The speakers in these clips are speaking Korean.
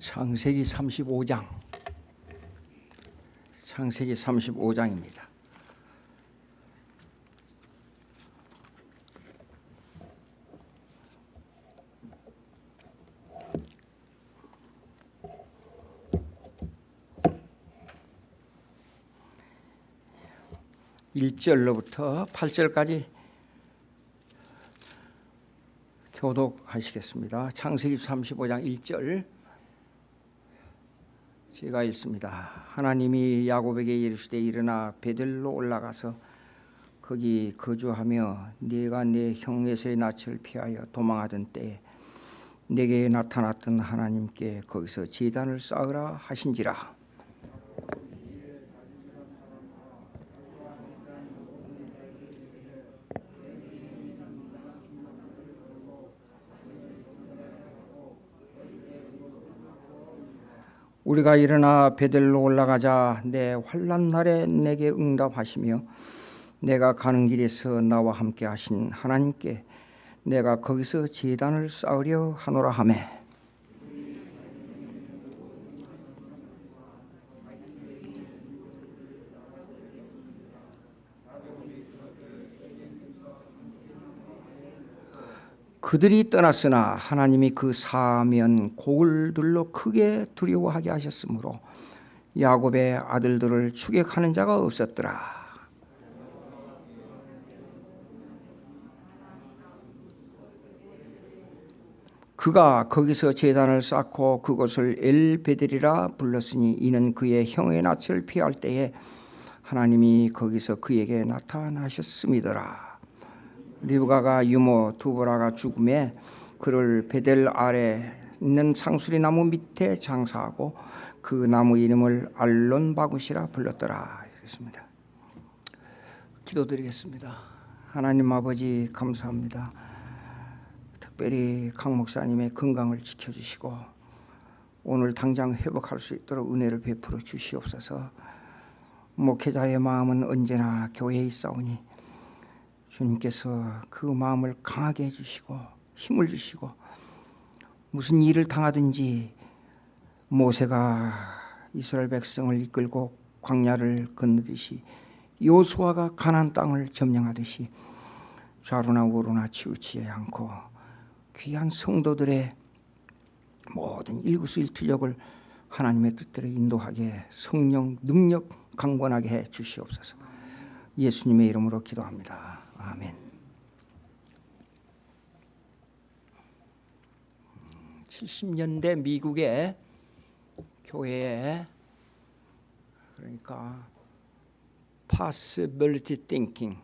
창세기 35장. 창세기 35장입니다. (1절로부터) (8절까지) 교독하시겠습니다. 창세기 35장 1절 제가 읽습니다. 하나님이 야곱에게 이르시되 일어나 베델로 올라가서 거기 거주하며 네가 네 형 에서의 낯을 피하여 도망하던 때에 네게 나타났던 하나님께 거기서 제단을 쌓으라 하신지라. 우리가 일어나 베델로 올라가자 내 환난 날에 내게 응답하시며 내가 가는 길에서 나와 함께 하신 하나님께 내가 거기서 제단을 쌓으려 하노라 하매 그들이 떠났으나 하나님이 그 사면 고을들로 크게 두려워하게 하셨으므로 야곱의 아들들을 추격하는 자가 없었더라. 그가 거기서 제단을 쌓고 그곳을 엘베델이라 불렀으니 이는 그의 형의 낯을 피할 때에 하나님이 거기서 그에게 나타나셨음이더라. 리브가가 유모 두보라가 죽음에 그를 베델 아래 있는 상수리 나무 밑에 장사하고 그 나무 이름을 알론바굿이라 불렀더라. 그랬습니다. 기도드리겠습니다. 하나님 아버지 감사합니다. 특별히 강 목사님의 건강을 지켜주시고 오늘 당장 회복할 수 있도록 은혜를 베풀어 주시옵소서. 목회자의 마음은 언제나 교회에 있사오니 주님께서 그 마음을 강하게 해주시고 힘을 주시고 무슨 일을 당하든지 모세가 이스라엘 백성을 이끌고 광야를 건너듯이 여호수아가 가나안 땅을 점령하듯이 좌로나 우로나 치우치지 않고 귀한 성도들의 모든 일구수일투족을 하나님의 뜻대로 인도하게 성령 능력 강건하게 해 주시옵소서. 예수님의 이름으로 기도합니다. 아멘. 70년대 미국의 교회에 그러니까 possibility thinking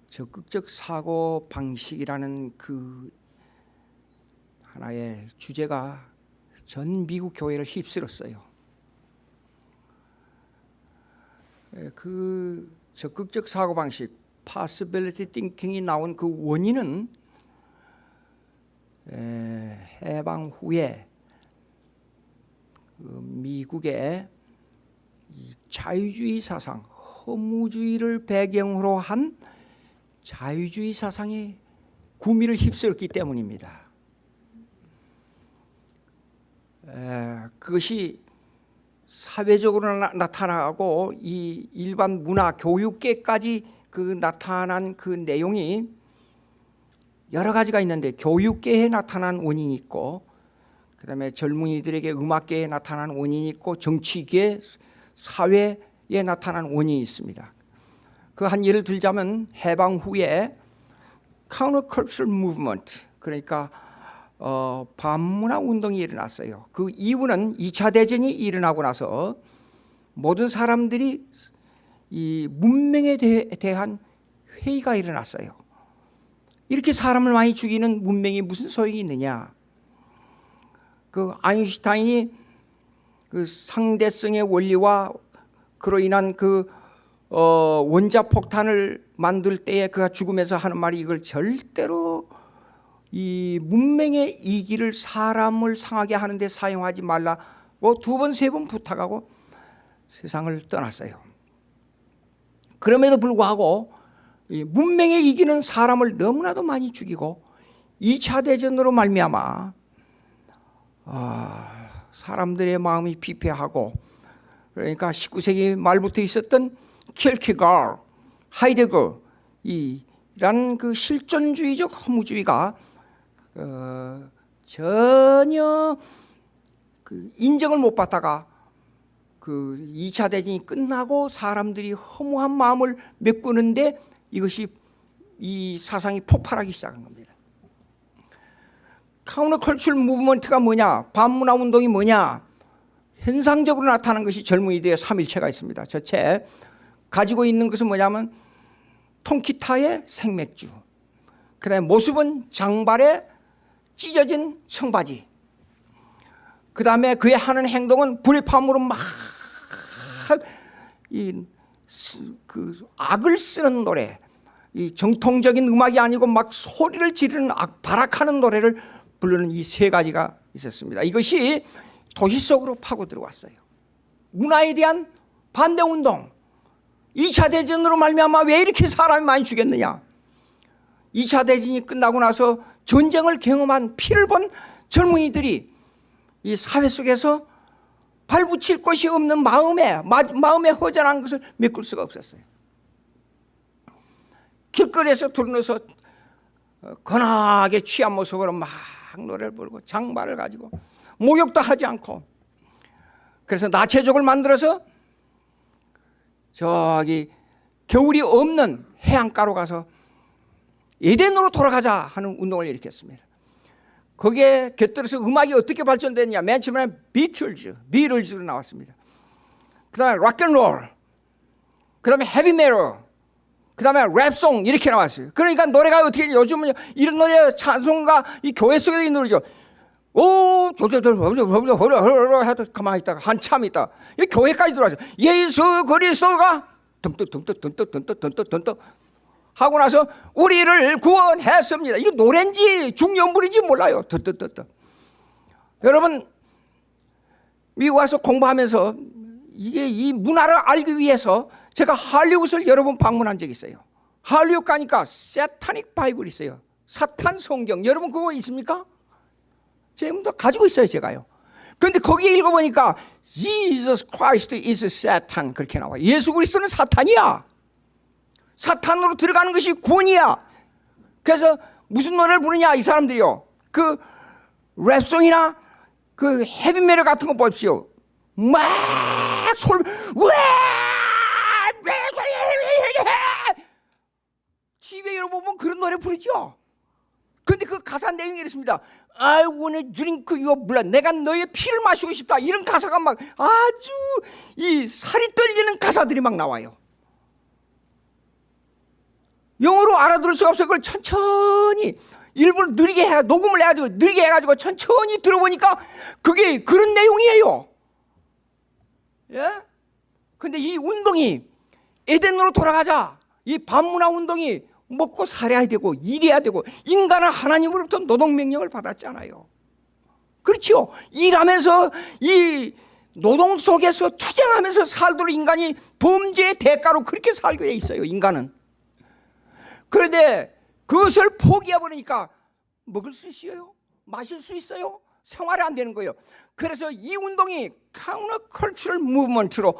적극적 사고 방식이라는 그 하나의 주제가 전 미국 교회를 휩쓸었어요. 그 적극적 사고 방식 possibility thinking이 나온 그 원인은 해방 후에 미국의 자유주의 사상, 허무주의를 배경으로 한 자유주의 사상이 구미를 휩쓸었기 때문입니다. 그것이 사회적으로 나타나고 이 일반 문화 교육계까지 그 나타난 그 내용이 여러 가지가 있는데 교육계에 나타난 원인이 있고 그다음에 젊은이들에게 음악계에 나타난 원인이 있고 정치계 사회에 나타난 원인이 있습니다. 그 한 예를 들자면 해방 후에 countercultural movement 그러니까 반문화 운동이 일어났어요. 그 이유는 2차 대전이 일어나고 나서 모든 사람들이 이 문명에 대한 회의가 일어났어요. 이렇게 사람을 많이 죽이는 문명이 무슨 소용이 있느냐. 그 아인슈타인이 그 상대성의 원리와 그로 인한 그 원자폭탄을 만들 때에 그가 죽으면서 하는 말이 이걸 절대로 이 문명의 이기를 사람을 상하게 하는데 사용하지 말라고 2번, 3번 부탁하고 세상을 떠났어요. 그럼에도 불구하고 이 문명의 이기는 사람을 너무나도 많이 죽이고 2차 대전으로 말미암아 사람들의 마음이 피폐하고, 그러니까 19세기 말부터 있었던 킬케가드, 하이데거 이란 그 실존주의적 허무주의가 전혀 그 인정을 못 받다가 그 2차 대전이 끝나고 사람들이 허무한 마음을 메꾸는데 이것이 이 사상이 폭발하기 시작한 겁니다. 카운터컬처 무브먼트가 뭐냐? 반문화 운동이 뭐냐? 현상적으로 나타나는 것이 젊은이들의 3일체가 있습니다. 저체 가지고 있는 것은 뭐냐면 통기타의 생맥주, 그 다음에 모습은 장발에 찢어진 청바지, 그 다음에 그의 하는 행동은 불협화음으로 막 악을 쓰는 노래, 이 정통적인 음악이 아니고 막 소리를 지르는 발악하는 노래를 부르는 이 세 가지가 있었습니다. 이것이 도시 속으로 파고 들어왔어요. 문화에 대한 반대운동. 2차 대전으로 말미암아 왜 이렇게 사람이 많이 죽였느냐? 2차 대전이 끝나고 나서 전쟁을 경험한 피를 본 젊은이들이 이 사회 속에서 발붙일 곳이 없는 마음에 허전한 것을 메꿀 수가 없었어요. 길거리에서 둘러서 건하게 취한 모습으로 막 노래를 부르고 장발을 가지고 목욕도 하지 않고, 그래서 나체족을 만들어서 저기 겨울이 없는 해안가로 가서 에덴으로 돌아가자 하는 운동을 일으켰습니다. 거기에 곁들여서 음악이 어떻게 발전됐냐? 맨 처음에 비틀즈로 나왔습니다. 그 다음에 락앤롤, 그 다음에 헤비메탈, 그 다음에 랩송 이렇게 나왔어요. 그러니까 노래가 어떻게, 요즘은 이런 노래 찬송가 이 교회 속에도 이 노래죠. 오, 해도 가만히 있다가 한참 있다가 교회까지 들어와서 예수 그리스도가 덩떡 하고 나서 우리를 구원했습니다. 이거 노래인지 중년불인지 몰라요. 여러분, 미국 와서 공부하면서 이게 이 문화를 알기 위해서 제가 할리우드를 여러 번 방문한 적이 있어요. 할리우드 가니까 사타닉 바이블이 있어요. 사탄 성경. 여러분 그거 있습니까? 지금도 가지고 있어요, 제가요. 그런데 거기에 읽어보니까 Jesus Christ is Satan 그렇게 나와요. 예수 그리스도는 사탄이야. 사탄으로 들어가는 것이 구원이야. 그래서 무슨 노래를 부르냐 이 사람들이요. 그 랩송이나 그 헤비메탈 같은 거 보십시오. 막 소리, 집에 여러분 보면 그런 노래 부르죠. 근데 그 가사 내용이 이렇습니다. I wanna drink your blood. 내가 너의 피를 마시고 싶다. 이런 가사가 막 아주 이 살이 떨리는 가사들이 막 나와요. 영어로 알아들을 수가 없어요. 그걸 천천히 일부러 느리게 해, 녹음을 해가지고 느리게 해가지고 천천히 들어보니까 그게 그런 내용이에요. 예? 근데 이 운동이 에덴으로 돌아가자. 이 반문화 운동이 먹고 살아야 되고 일해야 되고, 인간은 하나님으로부터 노동명령을 받았잖아요. 그렇죠? 일하면서 이 노동 속에서 투쟁하면서 살도록 인간이 범죄의 대가로 그렇게 살게 돼 있어요, 인간은. 그런데 그것을 포기해버리니까 먹을 수 있어요? 마실 수 있어요? 생활이 안 되는 거예요. 그래서 이 운동이 카운터컬처럴 무브먼트로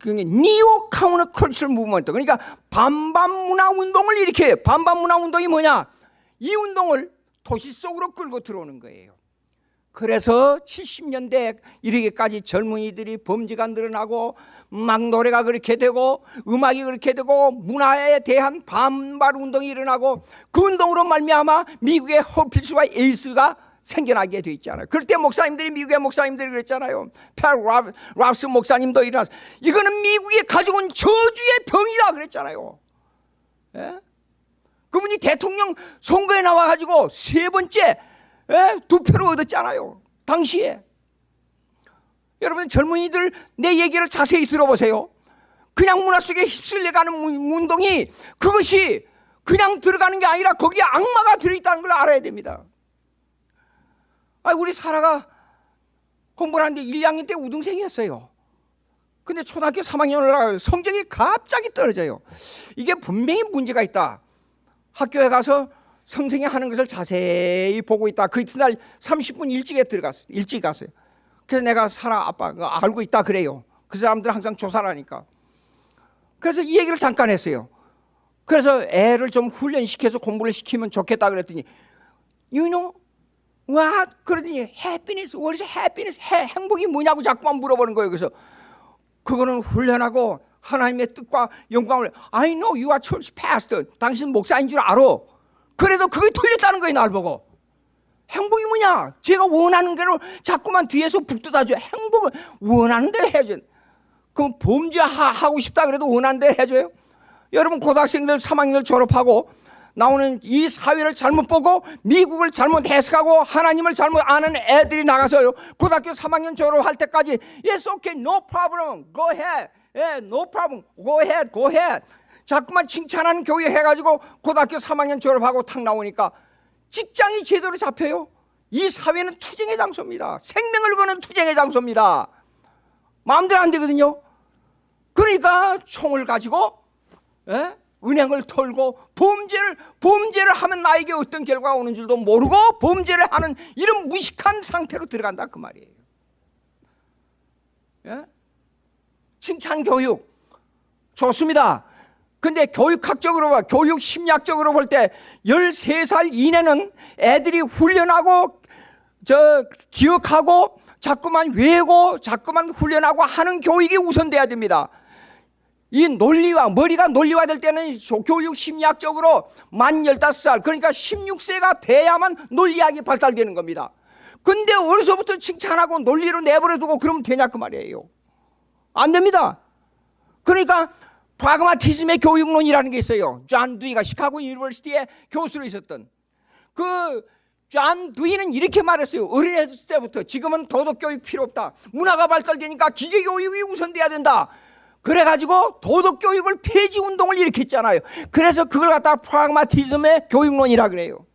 니오 카운터컬처럴 무브먼트, 그러니까 반반문화 운동을 일으켜요. 반반문화 운동이 뭐냐? 이 운동을 도시 속으로 끌고 들어오는 거예요. 그래서 70년대 이르기까지 젊은이들이 범죄가 늘어나고 막 노래가 그렇게 되고 음악이 그렇게 되고 문화에 대한 반발 운동이 일어나고, 그 운동으로 말미암아 미국의 허필스와 에이스가 생겨나게 돼 있잖아요. 그럴 때 목사님들이, 미국의 목사님들이 그랬잖아요. 펠 랍스 목사님도 일어나서 이거는 미국이 가지고 온 저주의 병이다 그랬잖아요. 예? 그분이 대통령 선거에 나와가지고 3번째 2표를 얻었잖아요, 당시에. 여러분 젊은이들 내 얘기를 자세히 들어보세요. 그냥 문화 속에 휩쓸려가는 운동이, 그것이 그냥 들어가는 게 아니라 거기에 악마가 들어있다는 걸 알아야 됩니다. 우리 사라가 공부를 하는데 1, 2학년 때 우등생이었어요. 근데 초등학교 3학년을 올라가요. 성적이 갑자기 떨어져요. 이게 분명히 문제가 있다. 학교에 가서 선생이 하는 것을 자세히 보고 있다. 그 이튿날 30분 일찍 갔어요. 그래서 내가 사라 아빠 알고 있다 그래요. 그 사람들은 항상 조사를 하니까. 그래서 이 얘기를 잠깐 했어요. 그래서 애를 좀 훈련시켜서 공부를 시키면 좋겠다 그랬더니 You know what? 그러더니 happiness, what is happiness? 행복이 뭐냐고 자꾸만 물어보는 거예요. 그래서 그거는 훈련하고 하나님의 뜻과 영광을 I know you are church pastor. 당신 목사인 줄 알아. 그래도 그게 틀렸다는 거예요. 날 보고. 행복이 뭐냐? 제가 원하는 대로 자꾸만 뒤에서 북돋아줘요. 행복은 원하는 대로 해줘요. 그럼 범죄하고 싶다 그래도 원하는 대로 해줘요? 여러분 고등학생들 3학년을 졸업하고 나오는 이 사회를 잘못 보고 미국을 잘못 해석하고 하나님을 잘못 아는 애들이 나가서요 고등학교 3학년 졸업할 때까지 Yes, okay, no problem, go ahead, yeah, no problem, go ahead, go ahead 자꾸만 칭찬하는 교육 해가지고 고등학교 3학년 졸업하고 탁 나오니까 직장이 제대로 잡혀요. 이 사회는 투쟁의 장소입니다. 생명을 거는 투쟁의 장소입니다. 마음대로 안 되거든요. 그러니까 총을 가지고 은행을 털고 범죄를 하면 나에게 어떤 결과가 오는 줄도 모르고 범죄를 하는 이런 무식한 상태로 들어간다 그 말이에요. 칭찬 교육 좋습니다. 근데 교육학적으로 교육 심리학적으로 볼 때 13살 이내는 애들이 훈련하고 기억하고 자꾸만 외우고 자꾸만 훈련하고 하는 교육이 우선돼야 됩니다. 이 논리와 머리가 논리화될 때는 교육 심리학적으로 만 15살 그러니까 16세가 돼야만 논리학이 발달되는 겁니다. 근데 어려서부터 칭찬하고 논리로 내버려 두고 그러면 되냐 그 말이에요. 안 됩니다. 그러니까 프라그마티즘의 교육론이라는 게 있어요. 존 두이가 시카고 유니버시티에 교수로 있었던 그 존 두이는 이렇게 말했어요. 어린애들 때부터 지금은 도덕교육 필요 없다. 문화가 발달되니까 기계교육이 우선돼야 된다. 그래가지고 도덕교육을 폐지운동을 일으켰잖아요. 그래서 그걸 갖다가 프라그마티즘의 교육론이라 그래요.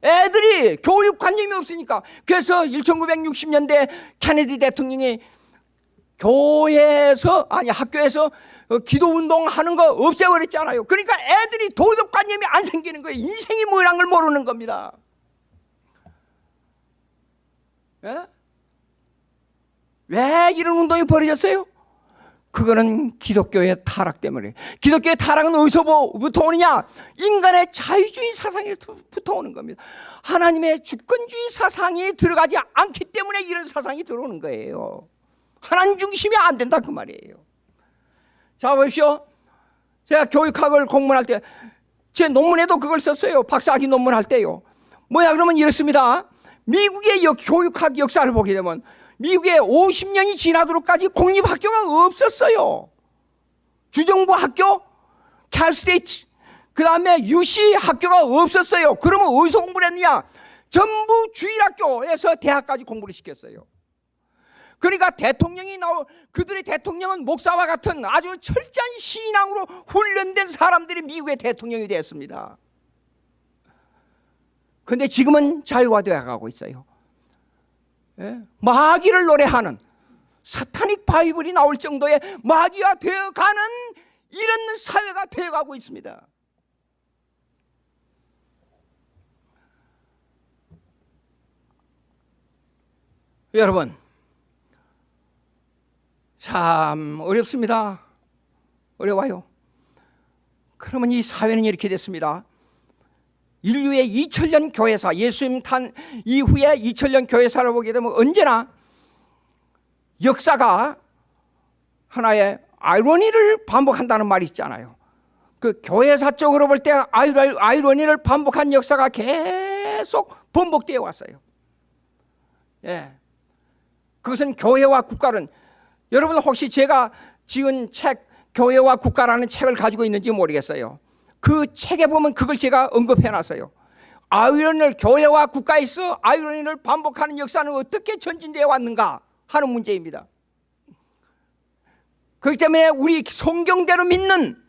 애들이 교육관념이 없으니까. 그래서 1960년대 케네디 대통령이 학교에서 기도운동 하는 거 없애버렸잖아요. 그러니까 애들이 도덕관념이 안 생기는 거예요. 인생이 뭐란 걸 모르는 겁니다. 왜 이런 운동이 벌어졌어요? 그거는 기독교의 타락 때문에. 기독교의 타락은 어디서부터 오느냐? 인간의 자유주의 사상에부터 오는 겁니다. 하나님의 주권주의 사상이 들어가지 않기 때문에 이런 사상이 들어오는 거예요. 하나님 중심이 안 된다 그 말이에요. 자 보십시오. 제가 교육학을 공부할 때 제 논문에도 그걸 썼어요. 박사학위 논문할 때요. 뭐야 그러면 이렇습니다. 미국의 교육학 역사를 보게 되면 미국에 50년이 지나도록까지 공립학교가 없었어요. 주정부 학교, 캘스테이트, 그 다음에 UC 학교가 없었어요. 그러면 어디서 공부를 했느냐? 전부 주일학교에서 대학까지 공부를 시켰어요. 그러니까 그들의 대통령은 목사와 같은 아주 철저한 신앙으로 훈련된 사람들이 미국의 대통령이 되었습니다. 그런데 지금은 자유화되어 가고 있어요. 마귀를 노래하는 사타닉 바이블이 나올 정도의 마귀화 되어가는 이런 사회가 되어가고 있습니다. 여러분 참 어렵습니다. 어려워요. 그러면 이 사회는 이렇게 됐습니다. 인류의 2000년 교회사, 예수님 탄 이후에 2000년 교회사를 보게 되면 언제나 역사가 하나의 아이러니를 반복한다는 말이 있잖아요. 그 교회사적으로 볼 때 아이러니를 반복한 역사가 계속 번복되어 왔어요. 그것은 교회와 국가는, 여러분 혹시 제가 지은 책 교회와 국가라는 책을 가지고 있는지 모르겠어요. 그 책에 보면 그걸 제가 언급해놨어요. 아이러니를, 교회와 국가에서 아이러니를 반복하는 역사는 어떻게 전진되어 왔는가 하는 문제입니다. 그렇기 때문에 우리 성경대로 믿는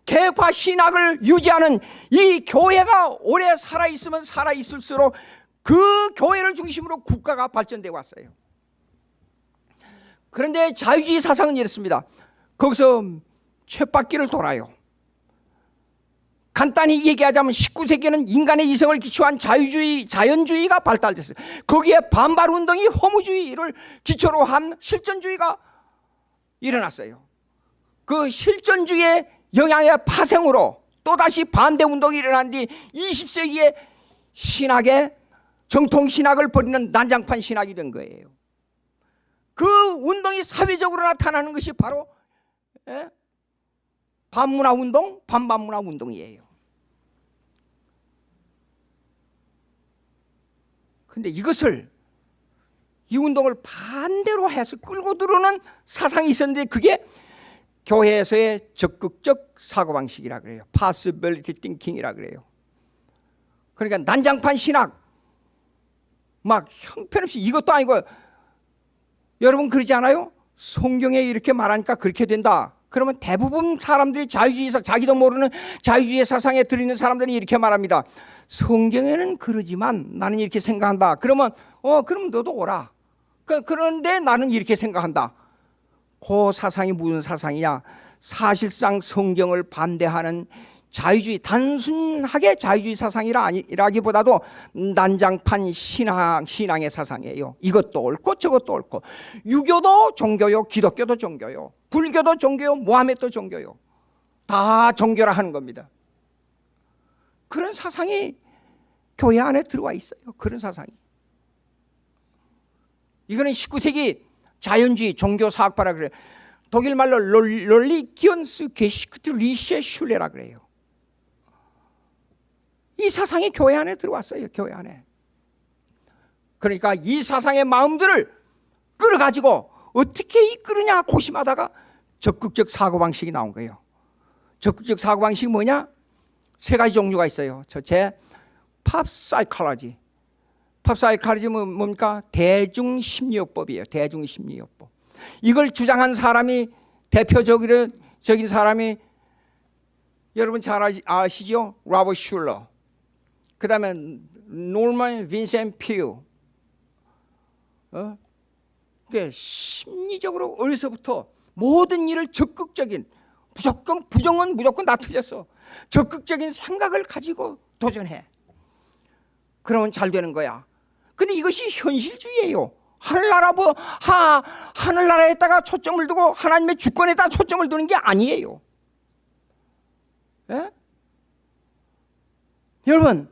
개파 신학을 유지하는 이 교회가 오래 살아있으면 살아있을수록 그 교회를 중심으로 국가가 발전되어 왔어요. 그런데 자유주의 사상은 이렇습니다. 거기서 쳇바퀴를 돌아요. 간단히 얘기하자면 19세기에는 인간의 이성을 기초한 자유주의, 자연주의가 발달됐어요. 거기에 반발운동이 허무주의를 기초로 한 실존주의가 일어났어요. 그 실존주의의 영향의 파생으로 또다시 반대운동이 일어난 뒤 20세기에 신학의 정통신학을 버리는 난장판 신학이 된 거예요. 그 운동이 사회적으로 나타나는 것이 바로 반문화운동, 반반문화운동이에요. 그런데 이 운동을 반대로 해서 끌고 들어오는 사상이 있었는데 그게 교회에서의 적극적 사고방식이라 그래요. Possibility Thinking이라 그래요. 그러니까 난장판 신학, 막 형편없이 이것도 아니고, 여러분 그러지 않아요? 성경에 이렇게 말하니까 그렇게 된다. 그러면 대부분 사람들이 자기도 모르는 자유주의 사상에 들어있는 사람들이 이렇게 말합니다. 성경에는 그러지만 나는 이렇게 생각한다. 그러면 그럼 너도 오라. 그런데 나는 이렇게 생각한다. 그 사상이 무슨 사상이냐? 사실상 성경을 반대하는 자유주의, 단순하게 자유주의 사상이라기보다도 난장판 신앙의 사상이에요. 이것도 옳고 저것도 옳고, 유교도 종교요, 기독교도 종교요, 불교도 종교요, 모하메도 종교요, 다 종교라 하는 겁니다. 그런 사상이 교회 안에 들어와 있어요. 그런 사상이. 이거는 19세기 자연주의 종교사학파라 그래요. 독일 말로 롤리기언스 게시크트 리셰 슐레라 그래요. 이 사상이 교회 안에 들어왔어요. 교회 안에. 그러니까 이 사상의 마음들을 끌어가지고 어떻게 이끌으냐 고심하다가 적극적 사고방식이 나온 거예요. 적극적 사고방식이 뭐냐? 세 가지 종류가 있어요. 첫째, 팝사이콜로지. 팝사이콜로지는 뭡니까? 대중심리학법이에요. 대중심리학법. 이걸 주장한 사람이, 대표적인 사람이 여러분 잘 아시죠? 로버트 슐러, 그 다음에 노먼 빈센트 퓨. 심리적으로 어려서부터 모든 일을 적극적인, 무조건 부정은 무조건 다 틀렸어. 적극적인 생각을 가지고 도전해. 그러면 잘 되는 거야. 근데 이것이 현실주의예요. 하늘나라에다가 초점을 두고 하나님의 주권에다 초점을 두는 게 아니에요. 예? 여러분,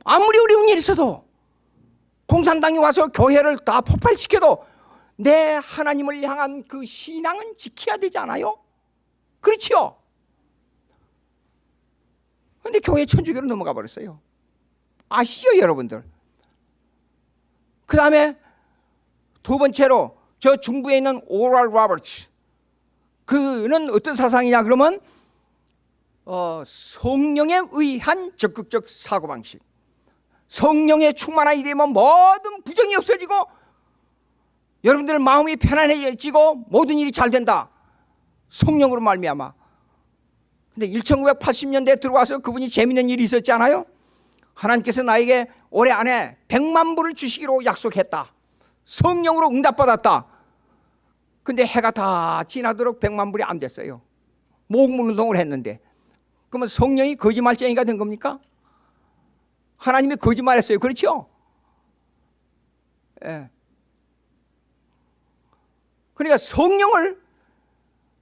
아무리 어려운 일이 있어도 공산당이 와서 교회를 다 폭발시켜도 내 하나님을 향한 그 신앙은 지켜야 되지 않아요? 그렇지요? 그런데 교회 천주교로 넘어가 버렸어요. 아시죠, 여러분들? 그 다음에 두 번째로 저 중부에 있는 오랄 로버츠, 그는 어떤 사상이냐 그러면 성령에 의한 적극적 사고방식. 성령에 충만하게 되면 모든 부정이 없어지고 여러분들 마음이 편안해지고 모든 일이 잘 된다. 성령으로 말미암아. 근데 1980년대에 들어와서 그분이 재밌는 일이 있었지 않아요? 하나님께서 나에게 올해 안에 100만 불을 주시기로 약속했다. 성령으로 응답받았다. 근데 해가 다 지나도록 100만 불이 안 됐어요. 목문운동을 했는데. 그러면 성령이 거짓말쟁이가 된 겁니까? 하나님이 거짓말했어요. 그렇죠? 예. 그러니까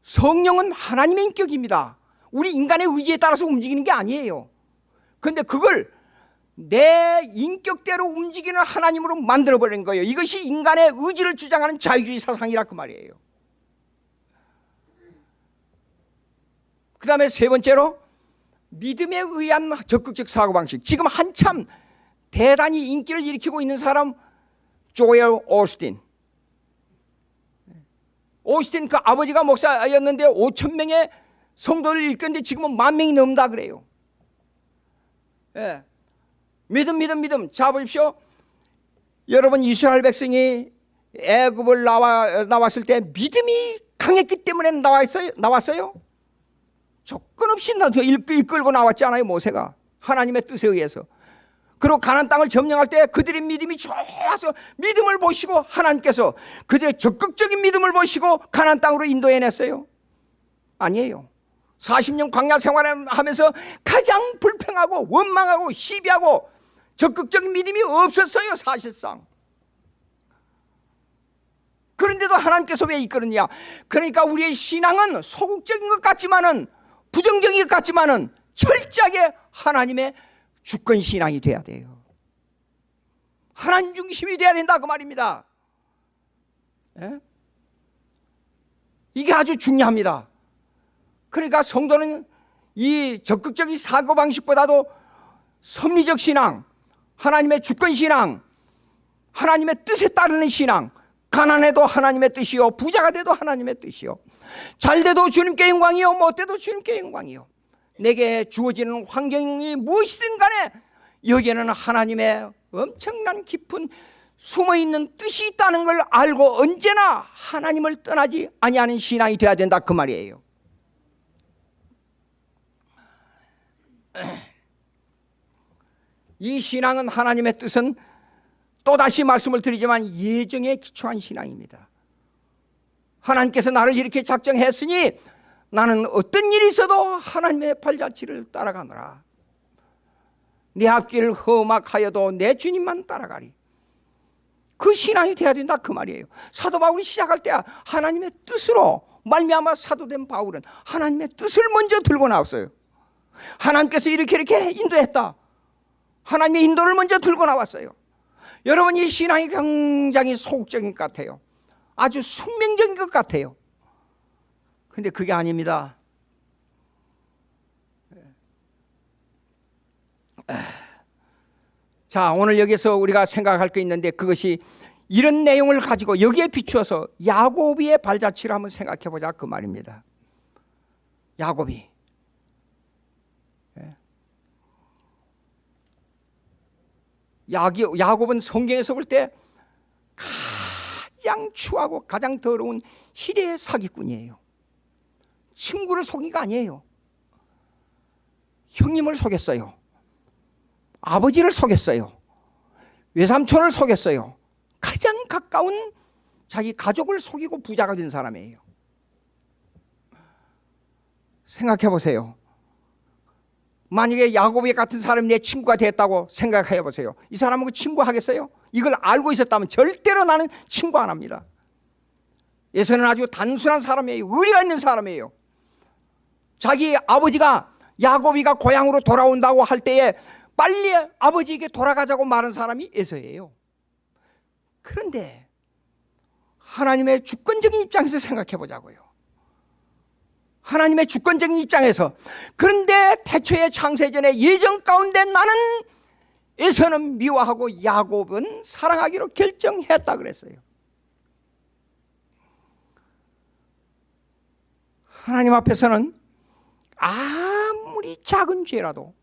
성령은 하나님의 인격입니다. 우리 인간의 의지에 따라서 움직이는 게 아니에요. 그런데 그걸 내 인격대로 움직이는 하나님으로 만들어버린 거예요. 이것이 인간의 의지를 주장하는 자유주의 사상이라 그 말이에요. 그 다음에 세 번째로 믿음에 의한 적극적 사고방식. 지금 한참 대단히 인기를 일으키고 있는 사람, 조엘 오스틴. 오스틴 그 아버지가 목사였는데 5,000명의 성도를 일컫는데 지금은 10,000명이 넘는다 그래요. 예. 믿음. 자 보십시오. 여러분, 이스라엘 백성이 애굽을 나왔을 때 믿음이 강했기 때문에 나왔어요? 조건 없이 이끌고 나왔지 않아요, 모세가. 하나님의 뜻에 의해서. 그리고 가나안 땅을 점령할 때 그들의 믿음이 좋아서 믿음을 보시고 하나님께서 그들의 적극적인 믿음을 보시고 가나안 땅으로 인도해냈어요? 아니에요. 40년 광야 생활하면서 가장 불평하고 원망하고 시비하고 적극적인 믿음이 없었어요, 사실상. 그런데도 하나님께서 왜 이끌었냐? 그러니까 우리의 신앙은 소극적인 것 같지만은, 부정적인 것 같지만은 철저하게 하나님의 주권 신앙이 돼야 돼요. 하나님 중심이 돼야 된다, 그 말입니다. 예? 이게 아주 중요합니다. 그러니까 성도는 이 적극적인 사고방식보다도 섭리적 신앙, 하나님의 주권 신앙, 하나님의 뜻에 따르는 신앙, 가난해도 하나님의 뜻이요, 부자가 돼도 하나님의 뜻이요, 잘 돼도 주님께 영광이요, 못 돼도 주님께 영광이요, 내게 주어지는 환경이 무엇이든 간에 여기에는 하나님의 엄청난 깊은 숨어있는 뜻이 있다는 걸 알고 언제나 하나님을 떠나지 아니하는 신앙이 되어야 된다, 그 말이에요. 이 신앙은, 하나님의 뜻은 또다시 말씀을 드리지만 예정에 기초한 신앙입니다. 하나님께서 나를 이렇게 작정했으니 나는 어떤 일이 있어도 하나님의 발자취를 따라가노라. 내 앞길을 험악하여도 내 주님만 따라가리. 그 신앙이 돼야 된다, 그 말이에요. 사도 바울이 시작할 때 하나님의 뜻으로 말미암아 사도된 바울은 하나님의 뜻을 먼저 들고 나왔어요. 하나님께서 이렇게 인도했다, 하나님의 인도를 먼저 들고 나왔어요. 여러분, 이 신앙이 굉장히 소극적인 것 같아요. 아주 숙명적인 것 같아요. 근데 그게 아닙니다. 자, 오늘 여기서 우리가 생각할 게 있는데, 그것이 이런 내용을 가지고 여기에 비추어서 야곱의 발자취를 한번 생각해 보자, 그 말입니다. 야곱이 야곱은 성경에서 볼 때 가장 추하고 가장 더러운 희대의 사기꾼이에요. 친구를 속인 거 아니에요. 형님을 속였어요. 아버지를 속였어요. 외삼촌을 속였어요. 가장 가까운 자기 가족을 속이고 부자가 된 사람이에요. 생각해 보세요. 만약에 야곱이 같은 사람이 내 친구가 됐다고 생각해 보세요. 이 사람하고 친구 하겠어요? 이걸 알고 있었다면 절대로 나는 친구 안 합니다. 에서는 아주 단순한 사람이에요. 의리가 있는 사람이에요. 자기 아버지가 야곱이가 고향으로 돌아온다고 할 때에 빨리 아버지에게 돌아가자고 말한 사람이 에서예요. 그런데 하나님의 주권적인 입장에서 생각해 보자고요. 하나님의 주권적인 입장에서, 그런데 태초의 창세전의 예정 가운데 나는 에서는 미워하고 야곱은 사랑하기로 결정했다 그랬어요. 하나님 앞에서는 아무리 작은 죄라도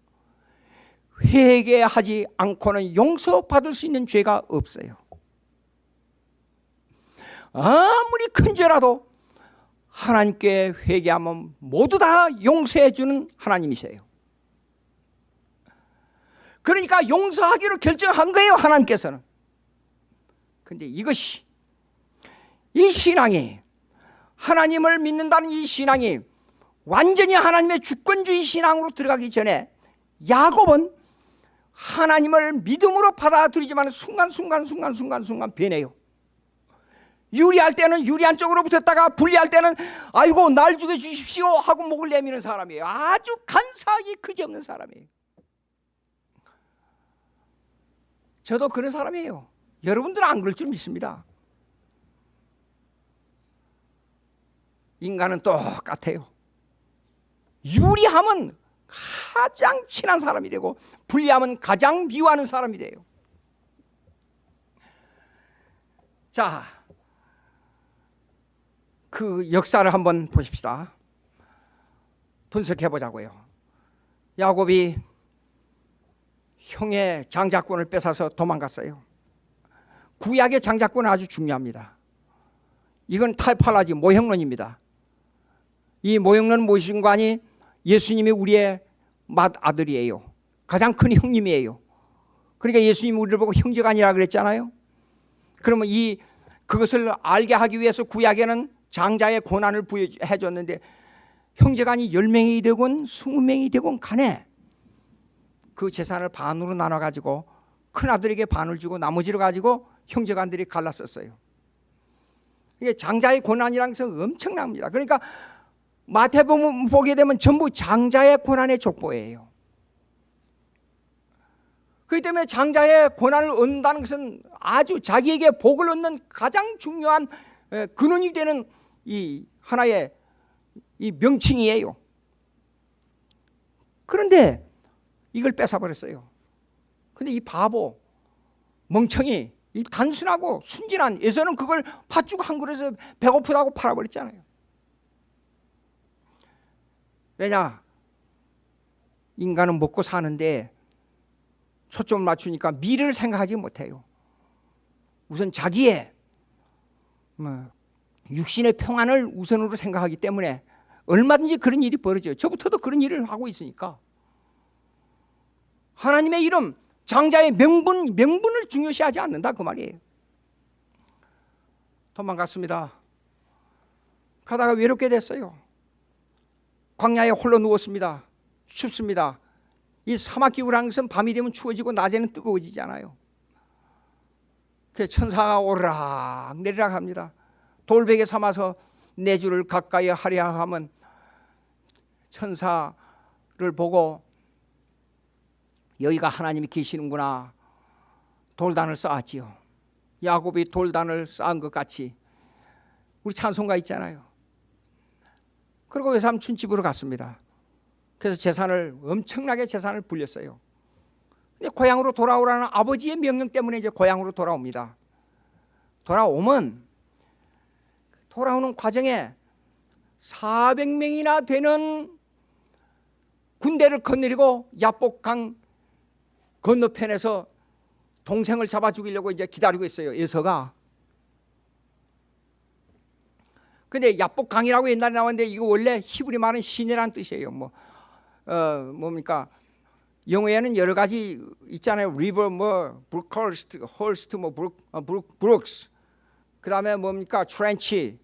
회개하지 않고는 용서받을 수 있는 죄가 없어요. 아무리 큰 죄라도 하나님께 회개하면 모두 다 용서해 주는 하나님이세요. 그러니까 용서하기로 결정한 거예요, 하나님께서는. 그런데 이것이, 이 신앙이, 하나님을 믿는다는 이 신앙이 완전히 하나님의 주권주의 신앙으로 들어가기 전에 야곱은 하나님을 믿음으로 받아들이지만 순간순간 변해요. 유리할 때는 유리한 쪽으로 붙었다가 불리할 때는 아이고 날 죽여주십시오 하고 목을 내미는 사람이에요. 아주 간사하기 그지없는 사람이에요. 저도 그런 사람이에요. 여러분들은 안 그럴 줄 믿습니다. 인간은 똑같아요. 유리하면 가장 친한 사람이 되고 불리하면 가장 미워하는 사람이 돼요. 자, 그 역사를 한번 보십시다. 분석해 보자고요. 야곱이 형의 장자권을 뺏어서 도망갔어요. 구약의 장자권은 아주 중요합니다. 이건 타이팔라지 모형론입니다. 이 모형론 무엇인가니 예수님이 우리의 맏아들이에요. 가장 큰 형님이에요. 그러니까 예수님이 우리를 보고 형제가 아니라 그랬잖아요. 그러면 그것을 알게 하기 위해서 구약에는 장자의 고난을 부여해 줬는데 형제간이 10명이 되건 20명이 되건 간에 그 재산을 반으로 나눠 가지고 큰아들에게 반을 주고 나머지를 가지고 형제간들이 갈랐었어요. 이게 장자의 고난이라는 것은 엄청납니다. 그러니까 마태복음 보게 되면 전부 장자의 고난의 족보예요. 그렇기 때문에 장자의 고난을 얻는다는 것은 아주 자기에게 복을 얻는 가장 중요한 근원이 되는 이 하나의 이 명칭이에요. 그런데 이걸 뺏어버렸어요. 근데 이 바보, 멍청이, 이 단순하고 순진한 에서는 그걸 팥죽 한 그릇에 배고프다고 팔아버렸잖아요. 왜냐? 인간은 먹고 사는데 초점을 맞추니까 미래를 생각하지 못해요. 우선 자기의 육신의 평안을 우선으로 생각하기 때문에 얼마든지 그런 일이 벌어져요. 저부터도 그런 일을 하고 있으니까. 하나님의 이름, 장자의 명분을 중요시하지 않는다 그 말이에요. 도망갔습니다. 가다가 외롭게 됐어요. 광야에 홀로 누웠습니다. 춥습니다. 이 사막기후라는 것은 밤이 되면 추워지고 낮에는 뜨거워지잖아요. 그래서 천사가 오르락 내리락 합니다. 돌베개 삼아서 내주를 가까이 하려 하면 천사를 보고 여기가 하나님이 계시는구나. 돌단을 쌓았지요. 야곱이 돌단을 쌓은 것 같이 우리 찬송가 있잖아요. 그리고 외삼촌 집으로 갔습니다. 그래서 엄청나게 재산을 불렸어요. 근데 고향으로 돌아오라는 아버지의 명령 때문에 이제 고향으로 돌아옵니다. 돌아오는 과정에 400명이나 되는 군대를 거느리고 야복강 건너편에서 동생을 잡아 죽이려고 이제 기다리고 있어요. 에서가. 근데 야복강이라고 옛날에 나왔는데 이거 원래 히브리 말은 시내라는 뜻이에요. 뭡니까? 영어에는 여러 가지 있잖아요. 리버 브루컬스트, 홀스트 브룩스. 그다음에 뭡니까? 트렌치.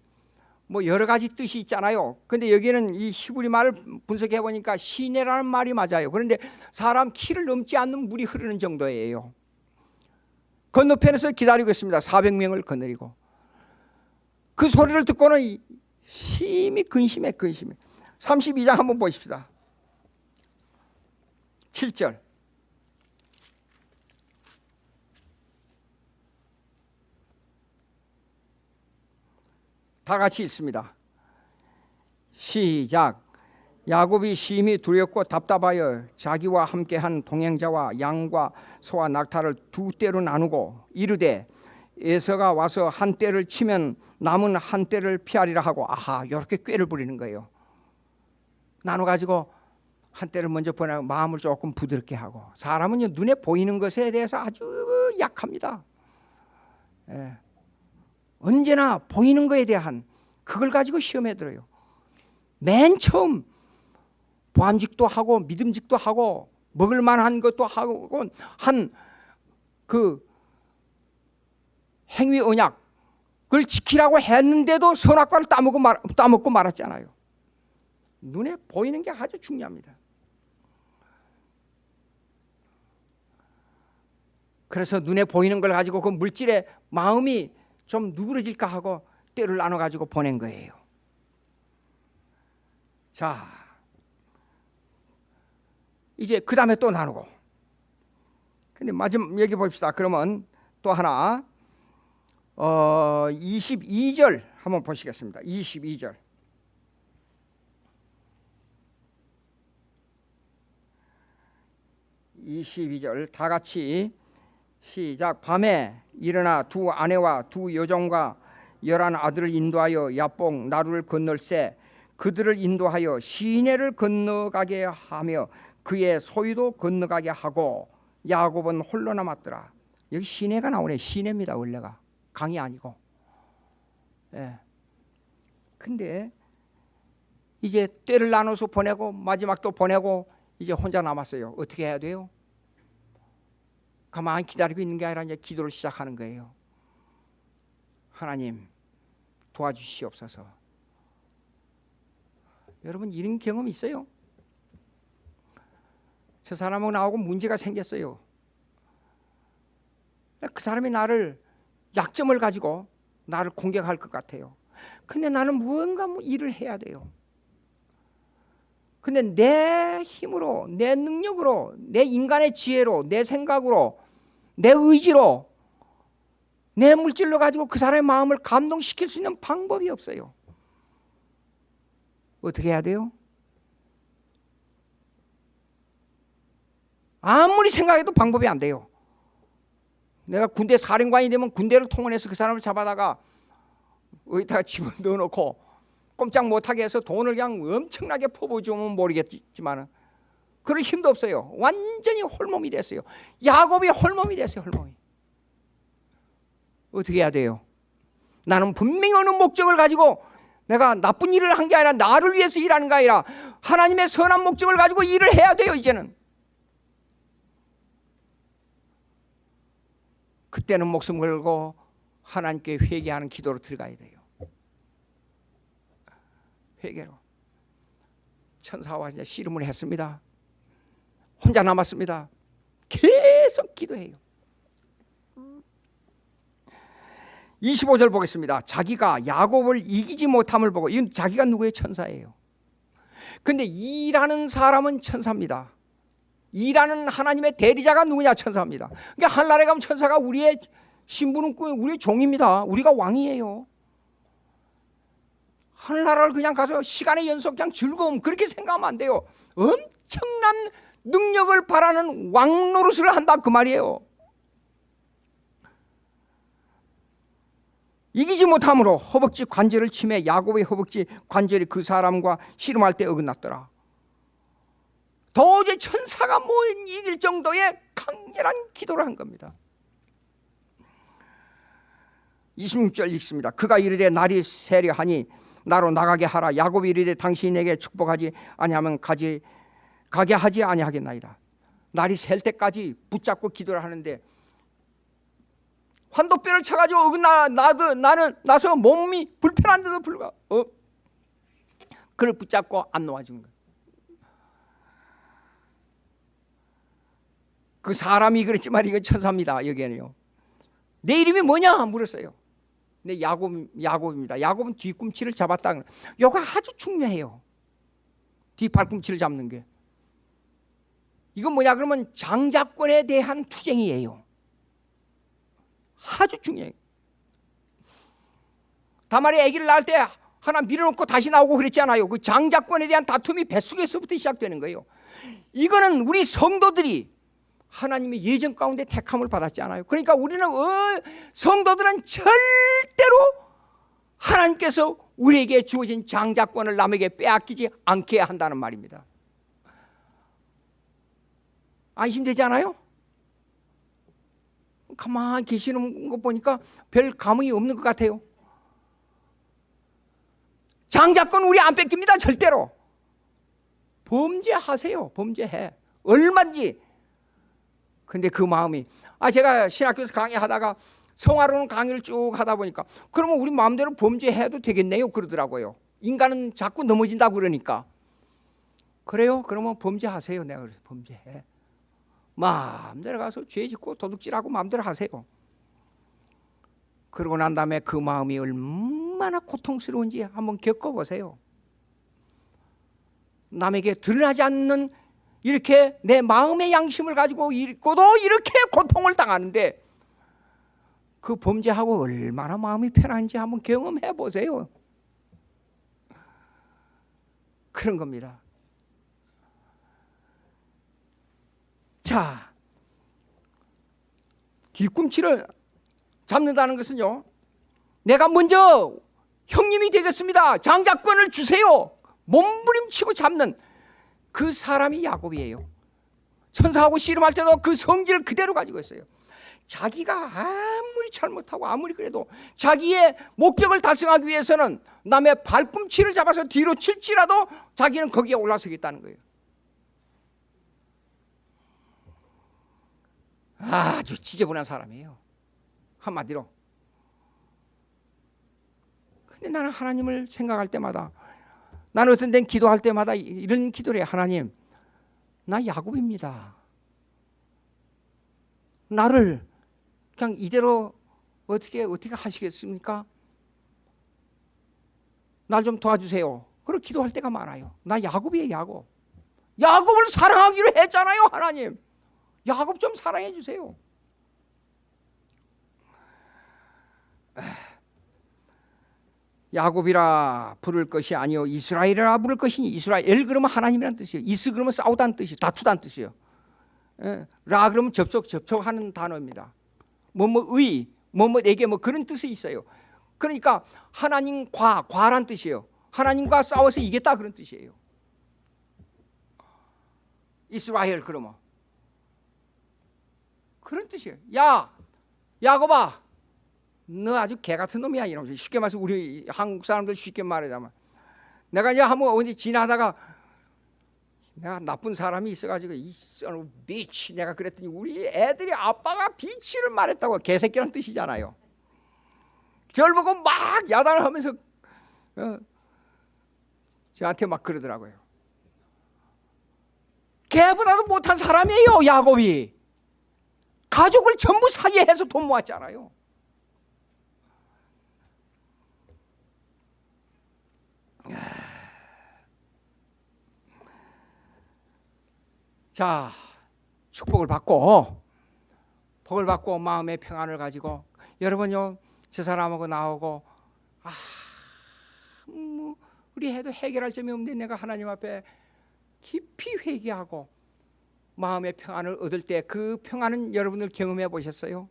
여러 가지 뜻이 있잖아요. 근데 여기는 이 히브리 말을 분석해 보니까 시내라는 말이 맞아요. 그런데 사람 키를 넘지 않는 물이 흐르는 정도예요. 건너편에서 기다리고 있습니다. 400명을 거느리고. 그 소리를 듣고는 심히 근심해. 32장 한번 보십시다. 7절. 다 같이 읽습니다. 시작. 야곱이 심히 두렵고 답답하여 자기와 함께한 동행자와 양과 소와 낙타를 두 떼로 나누고 이르되 에서가 와서 한 떼를 치면 남은 한 떼를 피하리라 하고 이렇게 꾀를 부리는 거예요. 나눠가지고 한 떼를 먼저 보내고 마음을 조금 부드럽게 하고. 사람은요 눈에 보이는 것에 대해서 아주 약합니다. 언제나 보이는 것에 대한 그걸 가지고 시험에 들어요. 맨 처음 보암직도 하고 믿음직도 하고 먹을 만한 것도 하고 한 그 행위 언약을 지키라고 했는데도 선악과를 따먹고 말았잖아요. 눈에 보이는 게 아주 중요합니다. 그래서 눈에 보이는 걸 가지고 그 물질에 마음이 좀 누그러질까 하고 떼를 나눠 가지고 보낸 거예요. 자, 이제 그 다음에 또 나누고. 근데 마지막 얘기 봅시다. 그러면 또 하나 22절 한번 보시겠습니다. 22절. 다 같이 시작. 밤에 일어나 두 아내와 두 여종과 11 아들을 인도하여 야복 나루를 건널세 그들을 인도하여 시내를 건너가게 하며 그의 소유도 건너가게 하고 야곱은 홀로 남았더라. 여기 시내가 나오네. 시내입니다. 원래가 강이 아니고. 근데 이제 떼를 나눠서 보내고 마지막도 보내고 이제 혼자 남았어요. 어떻게 해야 돼요? 가만히 기다리고 있는 게 아니라 이제 기도를 시작하는 거예요. 하나님 도와주시옵소서. 여러분 이런 경험 있어요? 저 사람하고 나하고 문제가 생겼어요. 그 사람이 나를 약점을 가지고 나를 공격할 것 같아요. 근데 나는 무언가 일을 해야 돼요. 근데 내 힘으로, 내 능력으로, 내 인간의 지혜로, 내 생각으로, 내 의지로, 내 물질로 가지고 그 사람의 마음을 감동시킬 수 있는 방법이 없어요. 어떻게 해야 돼요? 아무리 생각해도 방법이 안 돼요. 내가 군대 사령관이 되면 군대를 통원해서 그 사람을 잡아다가 어디다가 집어넣어 놓고 꼼짝 못하게 해서 돈을 그냥 엄청나게 퍼부어주면 모르겠지만 그럴 힘도 없어요. 완전히 홀몸이 됐어요. 야곱이 홀몸이 됐어요. 홀몸이. 어떻게 해야 돼요? 나는 분명히 어느 목적을 가지고 내가 나쁜 일을 한 게 아니라 나를 위해서 일하는 게 아니라 하나님의 선한 목적을 가지고 일을 해야 돼요. 이제는. 그때는 목숨 걸고 하나님께 회개하는 기도로 들어가야 돼요. 회개로. 천사와 이제 씨름을 했습니다. 혼자 남았습니다. 계속 기도해요. 25절 보겠습니다. 자기가 야곱을 이기지 못함을 보고, 이건 자기가 누구의 천사예요. 근데 일하는 사람은 천사입니다. 일하는 하나님의 대리자가 누구냐? 천사입니다. 그러니까 하늘나라에 가면 천사가 우리의 신부는 우리의 종입니다. 우리가 왕이에요. 하늘나라를 그냥 가서 시간의 연속 그냥 즐거움 그렇게 생각하면 안 돼요. 엄청난 능력을 바라는 왕 노릇을 한다 그 말이에요. 이기지 못함으로 허벅지 관절을 치매 야곱의 허벅지 관절이 그 사람과 씨름할 때 어긋났더라. 도저히 천사가 못 이길 정도의 강렬한 기도를 한 겁니다. 26절 읽습니다. 그가 이르되 날이 세려하니 나로 나가게 하라. 야곱이 이르되 당신이 내게 축복하지 아니하면 가게 하지 아니하겠나이다. 날이 셀 때까지 붙잡고 기도를 하는데 환도뼈를 쳐가지고 어긋나 나서 몸이 불편한데도 불구하고 그를 붙잡고 안 놓아준 거예요. 그 사람이 그랬지만 이건 천사입니다. 여기에는요. 내 이름이 뭐냐 물었어요. 내 야곱입니다. 야곱은 뒤꿈치를 잡았다. 이거 아주 중요해요. 뒤 발꿈치를 잡는 게. 이건 뭐냐 그러면 장자권에 대한 투쟁이에요. 아주 중요해요. 다말이 아기를 낳을 때 하나 밀어놓고 다시 나오고 그랬잖아요. 그 장자권에 대한 다툼이 뱃속에서부터 시작되는 거예요. 이거는 우리 성도들이 하나님의 예정 가운데 택함을 받았지 않아요. 그러니까 우리는 성도들은 절대로 하나님께서 우리에게 주어진 장자권을 남에게 빼앗기지 않게 한다는 말입니다. 안심되지 않아요? 가만히 계시는 거 보니까 별 감흥이 없는 것 같아요. 장자권 우리 안 뺏깁니다. 절대로. 범죄하세요. 범죄해. 얼마든지. 근데 그 마음이 제가 신학교에서 강의하다가 성화로는 강의를 쭉 하다 보니까 그러면 우리 마음대로 범죄해도 되겠네요 그러더라고요. 인간은 자꾸 넘어진다고 그러니까. 그래요? 그러면 범죄하세요. 내가 그래서 범죄해. 마음대로 가서 죄 짓고 도둑질하고 마음대로 하세요. 그러고 난 다음에 그 마음이 얼마나 고통스러운지 한번 겪어보세요. 남에게 드러나지 않는 이렇게 내 마음의 양심을 가지고 있고도 이렇게 고통을 당하는데 그 범죄하고 얼마나 마음이 편한지 한번 경험해 보세요. 그런 겁니다. 자, 뒤꿈치를 잡는다는 것은요, 내가 먼저 형님이 되겠습니다. 장자권을 주세요. 몸부림치고 잡는 그 사람이 야곱이에요. 천사하고 씨름할 때도 그 성질을 그대로 가지고 있어요. 자기가 아무리 잘못하고 아무리 그래도 자기의 목적을 달성하기 위해서는 남의 발꿈치를 잡아서 뒤로 칠지라도 자기는 거기에 올라서겠다는 거예요. 아주 지저분한 사람이에요. 한마디로. 근데 나는 하나님을 생각할 때마다 나는 어떤 데는 기도할 때마다 이런 기도를 해요. 하나님, 나 야곱입니다. 나를 그냥 이대로 어떻게 하시겠습니까? 날 좀 도와주세요. 그렇게 기도할 때가 많아요. 나 야곱이에요, 야곱. 야곱을 사랑하기로 했잖아요, 하나님. 야곱 좀 사랑해 주세요. 야곱이라 부를 것이 아니요 이스라엘이라 부를 것이니, 이스라엘 그러면 하나님이란 뜻이에요. 이스 그러면 싸우다는 뜻이에요. 다투다는 뜻이에요. 라 그러면 접촉하는 단어입니다. 뭐뭐의 뭐뭐에게 뭐 그런 뜻이 있어요. 그러니까 하나님과 과란 뜻이에요. 하나님과 싸워서 이겼다 그런 뜻이에요. 이스라엘 그러면 그런 뜻이에요. 야 야곱아, 너 아주 개 같은 놈이야. 이러면서 쉽게 말해서 우리 한국 사람들 쉽게 말하자면, 내가 이제 한번 어디 지나다가 내가 나쁜 사람이 있어가지고 이 son of bitch 내가 그랬더니 우리 애들이 아빠가 비치를 말했다고, 개새끼란 뜻이잖아요. 저를 보고 막 야단을 하면서 저한테 막 그러더라고요. 개보다도 못한 사람이에요, 야곱이. 가족을 전부 사기해서 돈 모았잖아요. 자, 축복을 받고 복을 받고 마음의 평안을 가지고, 여러분요 저 사람하고 나오고 뭐 우리 해도 해결할 점이 없는데 내가 하나님 앞에 깊이 회개하고 마음의 평안을 얻을 때, 그 평안은 여러분들 경험해 보셨어요?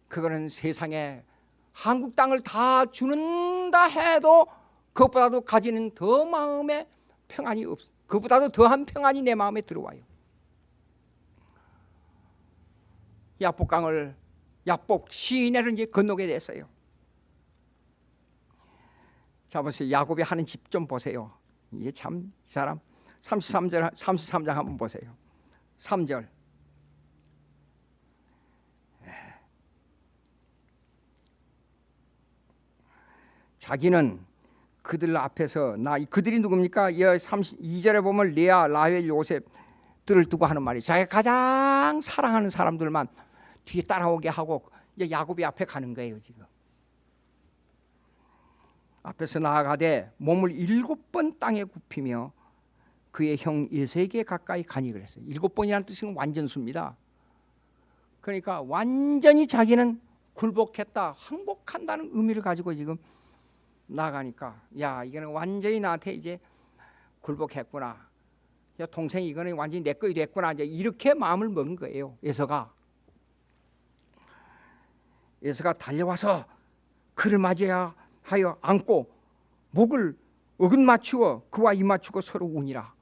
그거는 세상에 한국 땅을 다 주는다 해도 그것보다도 가지는 더 마음의 평안이 없어. 그보다도 더한 평안이 내 마음에 들어와요. 야복강을 야복 시내를 이제 건너게 됐어요. 자 보세요. 야곱이 하는 집 좀 보세요. 이게 참 이 사람 33장 한번 보세요. 3절. 자기는 그들 앞에서 그들이 누굽니까? 2절에 보면 레아, 라헬, 요셉들을 두고 하는 말이, 자기가 가장 사랑하는 사람들만 뒤에 따라오게 하고 이제 야곱이 앞에 가는 거예요. 지금 앞에서 나아가되 몸을 7번 땅에 굽히며 그의 형 에서에게 가까이 가니 그랬어요. 7번이라는 뜻은 완전수입니다. 그러니까 완전히 자기는 굴복했다, 항복한다는 의미를 가지고 지금 나가니까, 야 이거는 완전히 나한테 이제 굴복했구나, 야 동생이 이거는 완전히 내 거이 됐구나, 이제 이렇게 마음을 먹은 거예요. 에서가 달려와서 그를 맞이하여 안고 목을 어긋 맞추어 그와 입 맞추고 서로 우니라.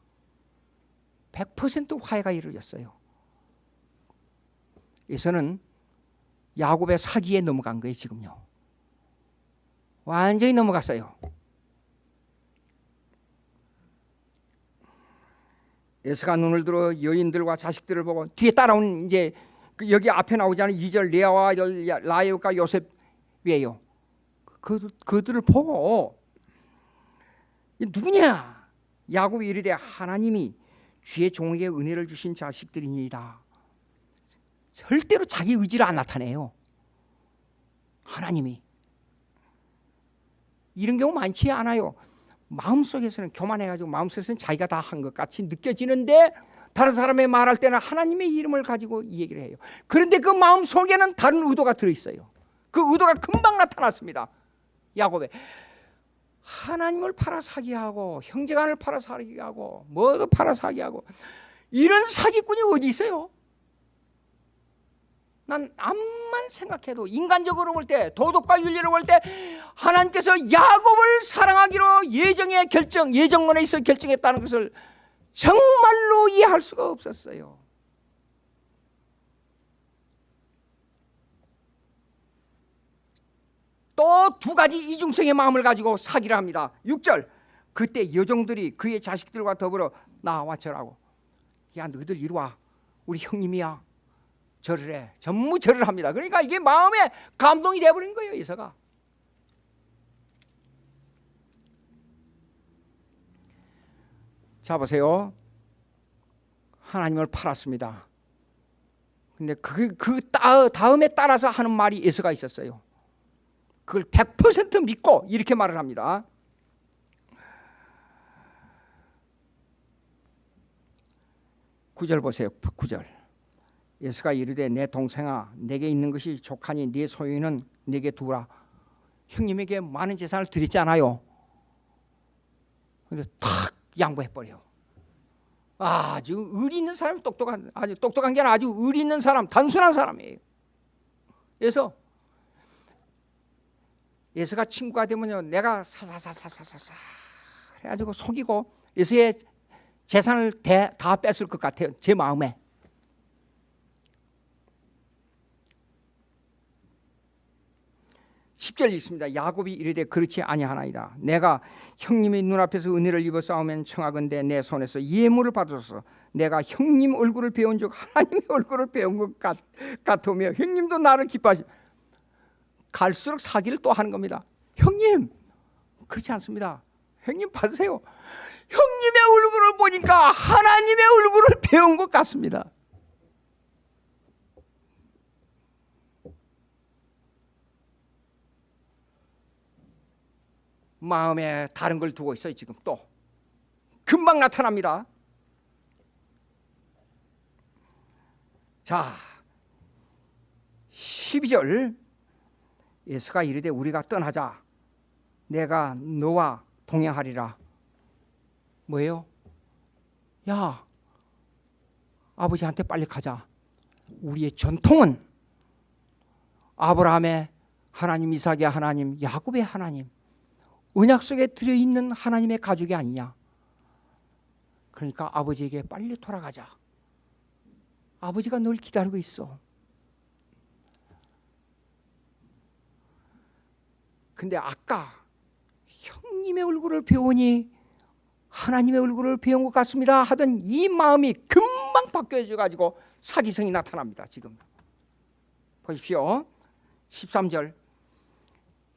100% 화해가 이루어졌어요. 에서는 야곱의 사기에 넘어간 거예요. 지금요 완전히 넘어갔어요. 에서가 눈을 들어 여인들과 자식들을 보고, 뒤에 따라온 이제 여기 앞에 나오잖아요. 2절 레아와 라헬과 요셉이에요. 그들을 보고 누구냐? 야곱이 이르되 하나님이 주의 종에게 은혜를 주신 자식들이니이다. 절대로 자기 의지를 안 나타내요. 하나님이. 이런 경우 많지 않아요. 마음속에서는 교만해가지고 마음속에서는 자기가 다 한 것 같이 느껴지는데, 다른 사람의 말할 때는 하나님의 이름을 가지고 이 얘기를 해요. 그런데 그 마음속에는 다른 의도가 들어있어요. 그 의도가 금방 나타났습니다. 야곱에 하나님을 팔아 사기하고 형제간을 팔아 사기하고 뭐도 팔아 사기하고, 이런 사기꾼이 어디 있어요? 난 암만 생각해도, 인간적으로 볼 때, 도덕과 윤리로 볼 때 하나님께서 야곱을 사랑하기로 예정론에 있어 결정했다는 것을 정말로 이해할 수가 없었어요. 또 두 가지 이중성의 마음을 가지고 사기를 합니다. 6절. 그때 여종들이 그의 자식들과 더불어 나와 절하고, 야 너희들 이리 와, 우리 형님이야, 절을 해. 전부 절을 합니다. 그러니까 이게 마음에 감동이 되어버린 거예요. 이서가 자 보세요. 하나님을 팔았습니다. 근데 다음에 따라서 하는 말이 예수가 있었어요. 그걸 100% 믿고 이렇게 말을 합니다. 9절 보세요. 9절. 예수가 이르되 내 동생아 내게 있는 것이 족하니 네 소유는 내게 두라. 형님에게 많은 재산을 드리지 않아요. 근데 탁 양보해버려. 아주 의리 있는 사람이 아주 똑똑한 게 아니라 아주 의리 있는 사람, 단순한 사람이에요. 그래서 예수가 친구가 되면요, 내가 사사사사사사 해가지고 속이고 예수의 재산을 다 뺐을 것 같아요. 제 마음에. (10절) 있습니다. 야곱이 이르되 그렇지 아니하나이다. 내가 형님의 눈앞에서 은혜를 입어 싸우면 청하건대 내 손에서 예물을 받아서 내가 형님 얼굴을 배운 즉 하나님의 얼굴을 배운 것 같으며 형님도 나를 기뻐하시. 갈수록 사기를 또 하는 겁니다. 형님 그렇지 않습니다. 형님 받으세요. 형님의 얼굴을 보니까 하나님의 얼굴을 배운 것 같습니다. 마음에 다른 걸 두고 있어요. 지금 또 금방 나타납니다. 자 12절 예수가 이르되 우리가 떠나자 내가 너와 동행하리라. 뭐예요? 야 아버지한테 빨리 가자. 우리의 전통은 아브라함의 하나님, 이삭의 하나님, 야곱의 하나님, 언약 속에 들어있는 하나님의 가족이 아니냐. 그러니까 아버지에게 빨리 돌아가자. 아버지가 널 기다리고 있어. 근데 아까 형님의 얼굴을 배우니 하나님의 얼굴을 배운 것 같습니다 하던 이 마음이 금방 바뀌어져 가지고 사기성이 나타납니다. 지금 보십시오. 13절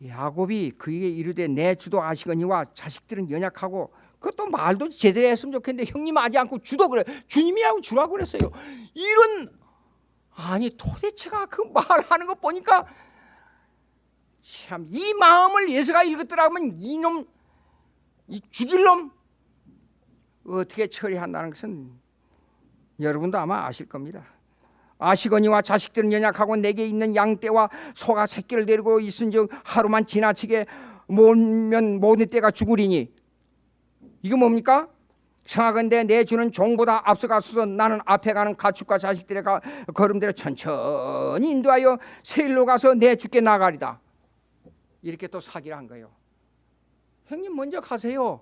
야곱이 그에게 이르되 내 주도 아시거니와 자식들은 연약하고 그것도 말도 제대로 했으면 좋겠는데 형님 하지 않고 주도 그래. 주님이라고 주라고 그랬어요. 이런 아니 도대체가 그 말하는 거 보니까 참 이 마음을 예수가 읽었더라면 이놈 이 죽일 놈 어떻게 처리한다는 것은 여러분도 아마 아실 겁니다. 아시거니와 자식들은 연약하고 내게 있는 양떼와 소가 새끼를 데리고 있은즉 하루만 지나치게 모으면 모든 떼가 죽으리니. 이거 뭡니까? 청하건대 내 주는 종보다 앞서가소서. 나는 앞에 가는 가축과 자식들의 걸음대로 천천히 인도하여 세일로 가서 내 주께 나가리다. 이렇게 또 사기를 한 거예요. 형님 먼저 가세요.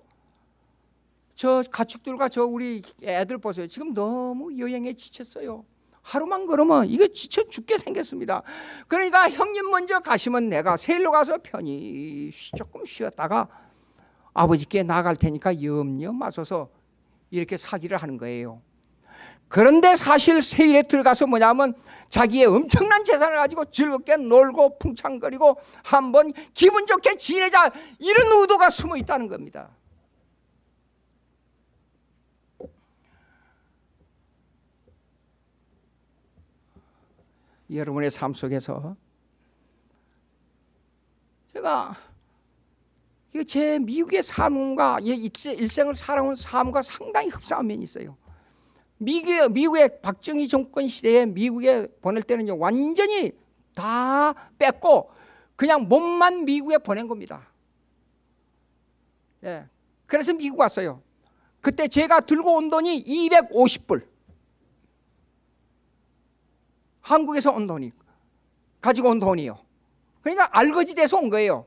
저 가축들과 저 우리 애들 보세요. 지금 너무 여행에 지쳤어요. 하루만 걸으면 이거 지쳐 죽게 생겼습니다. 그러니까 형님 먼저 가시면 내가 세일로 가서 편히 조금 쉬었다가 아버지께 나갈 테니까 염려 마소서. 이렇게 사기를 하는 거예요. 그런데 사실 세일에 들어가서 뭐냐면 자기의 엄청난 재산을 가지고 즐겁게 놀고 풍창거리고 한번 기분 좋게 지내자 이런 의도가 숨어 있다는 겁니다. 여러분의 삶 속에서 제가 제 미국의 삶과 일생을 살아온 삶과 상당히 흡사한 면이 있어요. 미국의 박정희 정권 시대에 미국에 보낼 때는 완전히 다 뺐고 그냥 몸만 미국에 보낸 겁니다. 예. 그래서 미국 왔어요. 그때 제가 들고 온 돈이 250불. 한국에서 온 돈이 가지고 온 돈이요. 그러니까 알거지 돼서 온 거예요.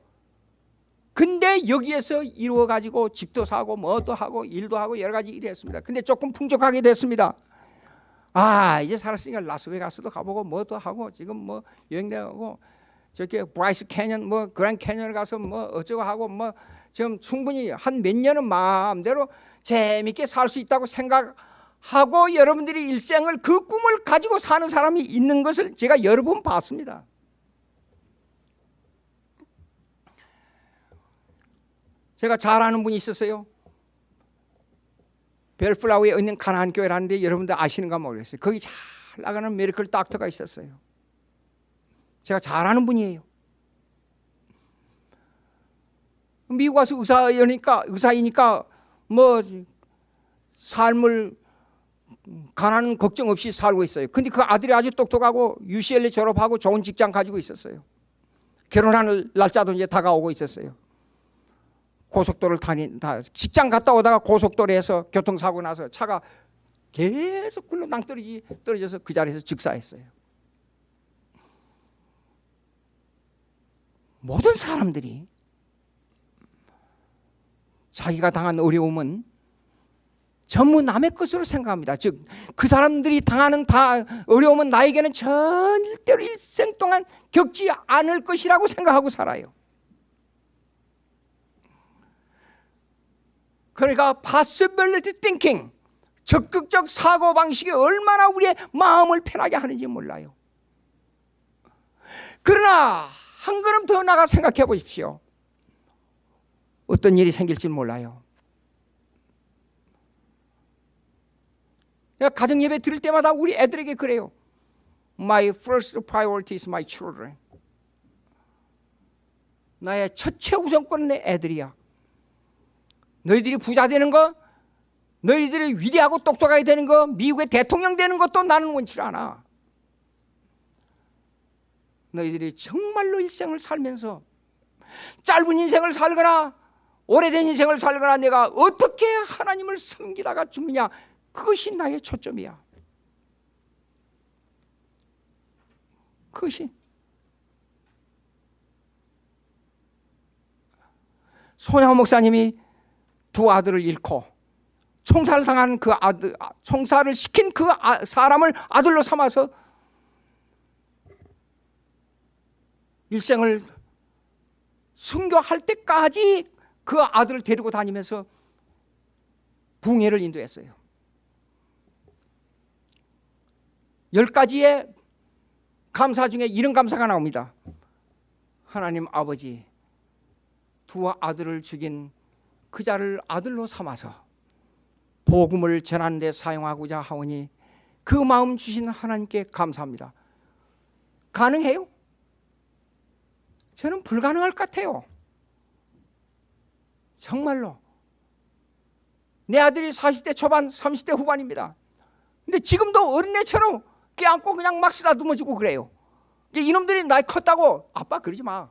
근데 여기에서 이루어 가지고 집도 사고 뭐도 하고 일도 하고 여러 가지 일을 했습니다. 근데 조금 풍족하게 됐습니다. 이제 살았으니까 라스베가스도 가보고 뭐도 하고 지금 뭐 여행도 하고 저렇게 브라이스 캐년 뭐 그랜 캐년을 가서 뭐 어쩌고 하고 뭐 지금 충분히 한 몇 년은 마음대로 재밌게 살 수 있다고 생각하고 여러분들이 일생을 그 꿈을 가지고 사는 사람이 있는 것을 제가 여러 번 봤습니다. 제가 잘 아는 분이 있었어요. 벨플라우에 있는 가나안 교회라는데 여러분들 아시는가 모르겠어요. 거기 잘 나가는 메디컬 닥터가 있었어요. 제가 잘 아는 분이에요. 미국 와서 의사이니까 뭐 삶을 가난 걱정 없이 살고 있어요. 근데 그 아들이 아주 똑똑하고 UCLA 졸업하고 좋은 직장 가지고 있었어요. 결혼하는 날짜도 이제 다가오고 있었어요. 고속도로를 직장 갔다 오다가 고속도로에서 교통사고 나서 차가 계속 굴러 떨어져서 그 자리에서 즉사했어요. 모든 사람들이 자기가 당한 어려움은 전부 남의 것으로 생각합니다. 즉 그 사람들이 당하는 어려움은 나에게는 절대로 일생 동안 겪지 않을 것이라고 생각하고 살아요. 그러니까 possibility thinking, 적극적 사고방식이 얼마나 우리의 마음을 편하게 하는지 몰라요. 그러나 한 걸음 더 나가 생각해 보십시오. 어떤 일이 생길지 몰라요. 가정예배 드릴 때마다 우리 애들에게 그래요. My first priority is my children. 나의 첫째 우선권은 내 애들이야. 너희들이 부자 되는 거, 너희들이 위대하고 똑똑하게 되는 거, 미국의 대통령 되는 것도 나는 원치 않아. 너희들이 정말로 일생을 살면서 짧은 인생을 살거나 오래된 인생을 살거나 내가 어떻게 하나님을 섬기다가 죽느냐, 그것이 나의 초점이야. 그것이. 손양호 목사님이 두 아들을 잃고 총살을 당한 그 아들, 총살을 시킨 그 사람을 아들로 삼아서 일생을 순교할 때까지 그 아들을 데리고 다니면서 붕해를 인도했어요. 10가지의 감사 중에 이런 감사가 나옵니다. 하나님 아버지, 두 아들을 죽인 그 자를 아들로 삼아서 복음을 전하는 데 사용하고자 하오니 그 마음 주신 하나님께 감사합니다. 가능해요? 저는 불가능할 것 같아요. 정말로. 내 아들이 40대 초반, 30대 후반입니다. 근데 지금도 어린애처럼 껴안고 그냥 막 쓰다듬어주고 그래요. 이놈들이 나이 컸다고 아빠 그러지 마.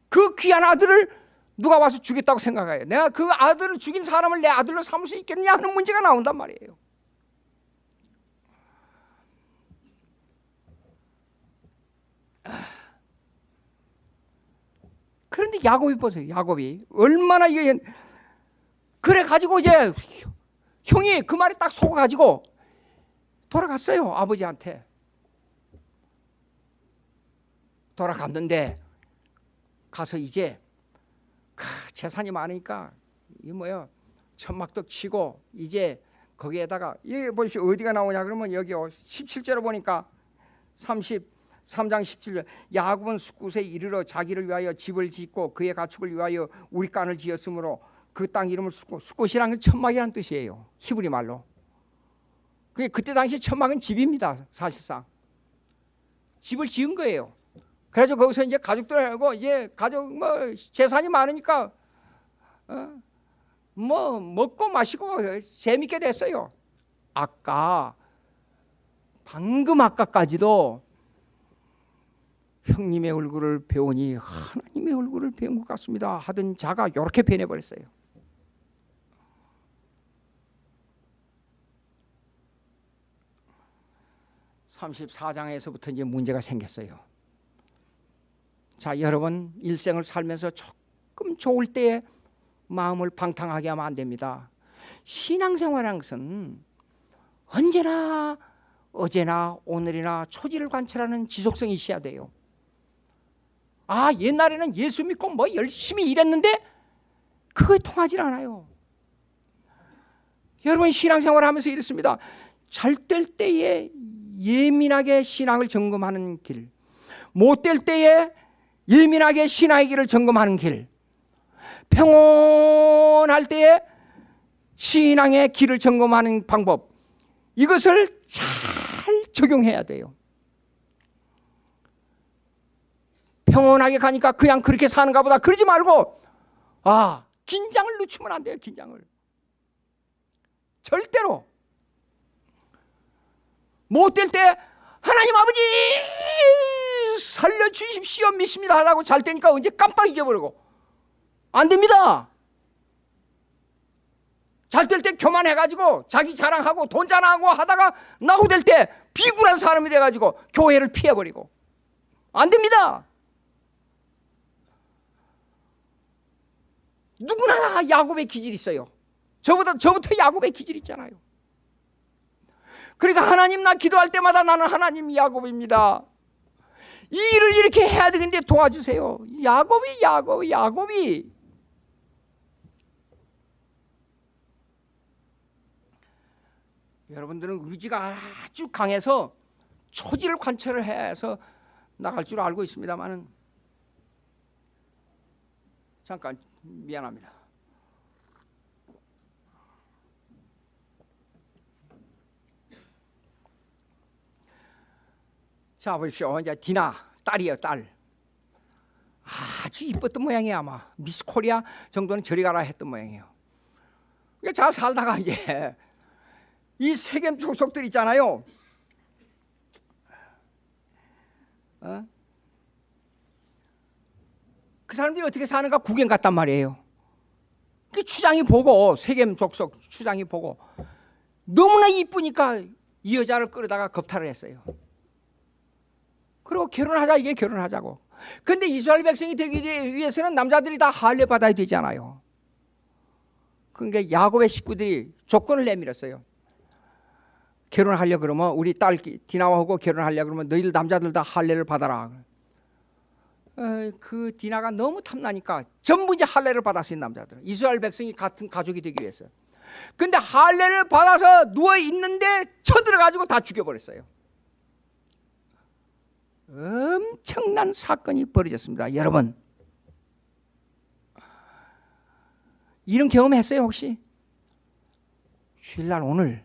그 귀한 아들을 누가 와서 죽였다고 생각해요. 내가 그 아들을 죽인 사람을 내 아들로 삼을 수 있겠느냐 하는 문제가 나온단 말이에요. 그런데 야곱이 보세요. 야곱이 얼마나 이게 그래 가지고 이제 형이 그 말에 딱 속아 가지고 돌아갔어요. 아버지한테 돌아갔는데 가서 이제 재산이 많으니까 이 뭐야 천막떡 치고 이제 거기에다가 이게 보십시오. 어디가 나오냐 그러면 여기 17절로 보니까 33장 17절 야곱은 숫곳에 이르러 자기를 위하여 집을 짓고 그의 가축을 위하여 우리간을 지었으므로 그 땅 이름을 숫곳이라는 건 천막이라는 뜻이에요. 히브리 말로. 그때 당시 천막은 집입니다. 사실상 집을 지은 거예요. 그래서 거기서 이제 가족들하고 이제 가족 뭐 재산이 많으니까 뭐 먹고 마시고 재밌게 됐어요. 방금 아까까지도 형님의 얼굴을 배우니 하나님의 얼굴을 배운 것 같습니다 하던 자가 이렇게 변해버렸어요. (34장에서부터) 이제 문제가 생겼어요. 자, 여러분 일생을 살면서 조금 좋을 때에 마음을 방탕하게 하면 안 됩니다. 신앙생활이라는 것은 언제나 어제나 오늘이나 초지를 관찰하는 지속성이 있어야 돼요. 옛날에는 예수 믿고 뭐 열심히 일했는데 그거에 통하지 않아요. 여러분 신앙생활을 하면서 이렇습니다. 잘 될 때에 예민하게 신앙을 점검하는 길, 못 될 때에 예민하게 신앙의 길을 점검하는 길, 평온할 때에 신앙의 길을 점검하는 방법, 이것을 잘 적용해야 돼요. 평온하게 가니까 그냥 그렇게 사는가 보다 그러지 말고, 긴장을 늦추면 안 돼요. 긴장을 절대로. 못 될 때 하나님 아버지 살려주십시오 믿습니다 하다고 잘 때니까 언제 깜빡 잊어버리고, 안 됩니다. 잘 될 때 교만해가지고 자기 자랑하고 돈 자랑하고 하다가 나후될 때 비굴한 사람이 돼가지고 교회를 피해버리고, 안 됩니다. 누구나 야곱의 기질이 있어요. 저부터 야곱의 기질이 있잖아요. 그러니까 하나님, 나 기도할 때마다 나는 하나님 야곱입니다. 이 일을 이렇게 해야 되는데 도와주세요. 야곱이 여러분들은 의지가 아주 강해서 초지를 관찰을 해서 나갈 줄 알고 있습니다만은, 잠깐 미안합니다. 자, 보십시오. 이제 디나 딸이에요. 딸 아주 이뻤던 모양이에요. 아마 미스 코리아 정도는 저리 가라 했던 모양이에요. 잘 살다가 이제 이 세겜 족속들 있잖아요. 그 사람들이 어떻게 사는가 구경 갔단 말이에요. 그 추장이 보고, 세겜 족속 추장이 보고 너무나 이쁘니까 이 여자를 끌어다가 겁탈을 했어요. 그리고 결혼하자, 이게 결혼하자고. 근데 이스라엘 백성이 되기 위해서는 남자들이 다 할례 받아야 되잖아요. 그러니까 야곱의 식구들이 조건을 내밀었어요. 결혼하려 그러면, 우리 딸 디나하고 결혼하려 그러면 너희들 남자들 다 할례를 받아라. 그 디나가 너무 탐나니까 전부 이제 할례를 받았어요. 남자들은 이스라엘 백성이 같은 가족이 되기 위해서. 근데 할례를 받아서 누워 있는데 쳐들어가지고 다 죽여버렸어요. 엄청난 사건이 벌어졌습니다. 여러분, 이런 경험 했어요 혹시? 주일날 오늘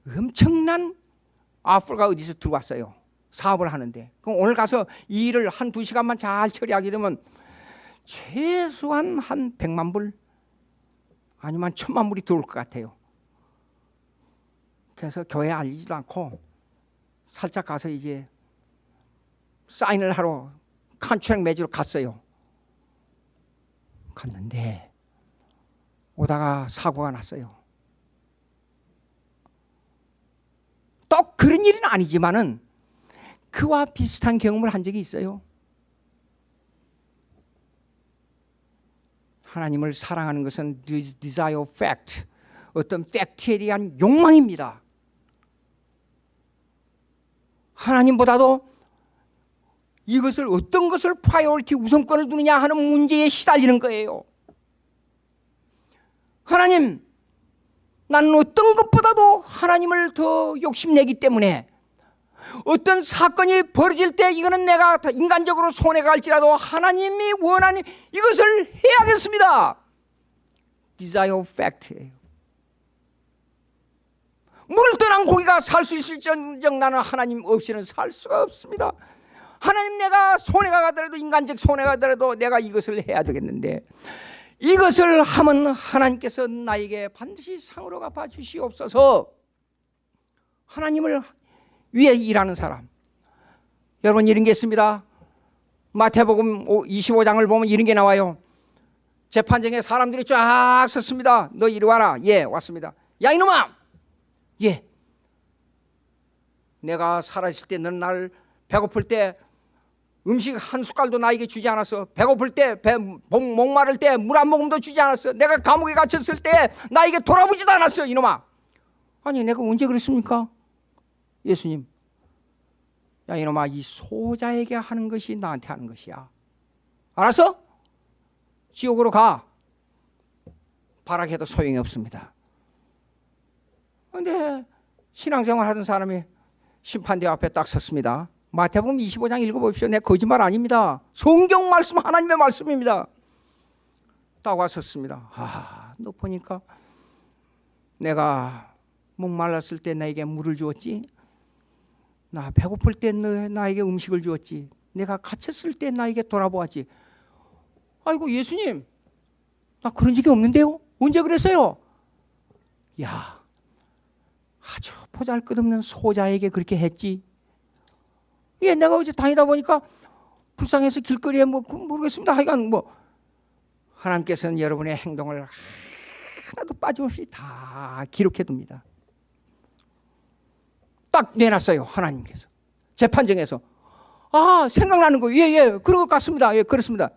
엄청난 아프가 어디서 들어왔어요. 사업을 하는데. 그럼 오늘 가서 이 일을 한 2시간만 잘 처리하게 되면 최소한 한 100만 불 아니면 1000만 불이 들어올 것 같아요. 그래서 교회에 알리지도 않고 살짝 가서 이제 사인을 하러 컨트랙 맺으러 갔어요. 갔는데 오다가 사고가 났어요. 또 그런 일은 아니지만은 그와 비슷한 경험을 한 적이 있어요. 하나님을 사랑하는 것은 desire fact, 어떤 팩트에 대한 욕망입니다. 하나님보다도 이것을, 어떤 것을 프라이어리티, 우선권을 두느냐 하는 문제에 시달리는 거예요. 하나님, 나는 어떤 것보다도 하나님을 더 욕심내기 때문에 어떤 사건이 벌어질 때 이거는 내가 인간적으로 손해가 갈지라도 하나님이 원하는 이것을 해야겠습니다. desire fact예요. 물을 떠난 고기가 살 수 있을지언정 나는 하나님 없이는 살 수가 없습니다. 하나님, 내가 손해가 가더라도, 인간적 손해가 가더라도 내가 이것을 해야 되겠는데, 이것을 하면 하나님께서 나에게 반드시 상으로 갚아 주시옵소서. 하나님을 위해 일하는 사람, 여러분, 이런 게 있습니다. 마태복음 25장을 보면 이런 게 나와요. 재판장에 사람들이 쫙 섰습니다. 너 이리 와라. 예, 왔습니다. 야, 이놈아, 예, 내가 살아있을 때 너는 날 배고플 때 음식 한 숟갈도 나에게 주지 않았어. 배고플 때, 목마를 때 물 한 모금도 주지 않았어. 내가 감옥에 갇혔을 때 나에게 돌아보지도 않았어. 이놈아. 아니, 내가 언제 그랬습니까? 예수님, 야 이놈아, 이 소자에게 하는 것이 나한테 하는 것이야. 알았어? 지옥으로 가. 발악해도 소용이 없습니다. 그런데 신앙생활 하던 사람이 심판대 앞에 딱 섰습니다. 마태복음 25장 읽어보십시오. 내 거짓말 아닙니다. 성경 말씀, 하나님의 말씀입니다. 딱 왔었습니다. 너 보니까 내가 목말랐을 때 나에게 물을 주었지, 나 배고플 때 나에게 음식을 주었지, 내가 갇혔을 때 나에게 돌아보았지. 아이고 예수님, 나 그런 적이 없는데요? 언제 그랬어요? 야, 아주 보잘것없는 소자에게 그렇게 했지. 예, 내가 어제 다니다 보니까 불쌍해서 길거리에 모르겠습니다. 하여간 하나님께서는 여러분의 행동을 하나도 빠짐없이 다 기록해 둡니다. 딱 내놨어요. 하나님께서 재판정에서. 생각나는 거예요. 예, 그런 것 같습니다. 예, 그렇습니다.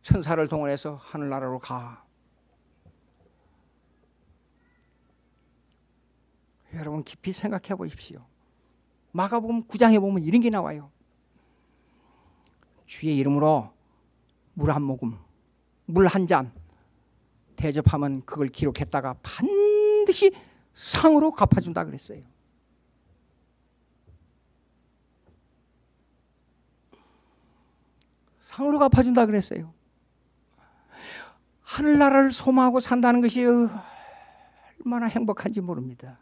천사를 동원해서 하늘나라로 가. 여러분 깊이 생각해 보십시오. 마가복음 9장에 보면 이런 게 나와요. 주의 이름으로 물 한 모금, 물 한 잔 대접하면 그걸 기록했다가 반드시 상으로 갚아준다 그랬어요. 상으로 갚아준다 그랬어요. 하늘나라를 소망하고 산다는 것이 얼마나 행복한지 모릅니다.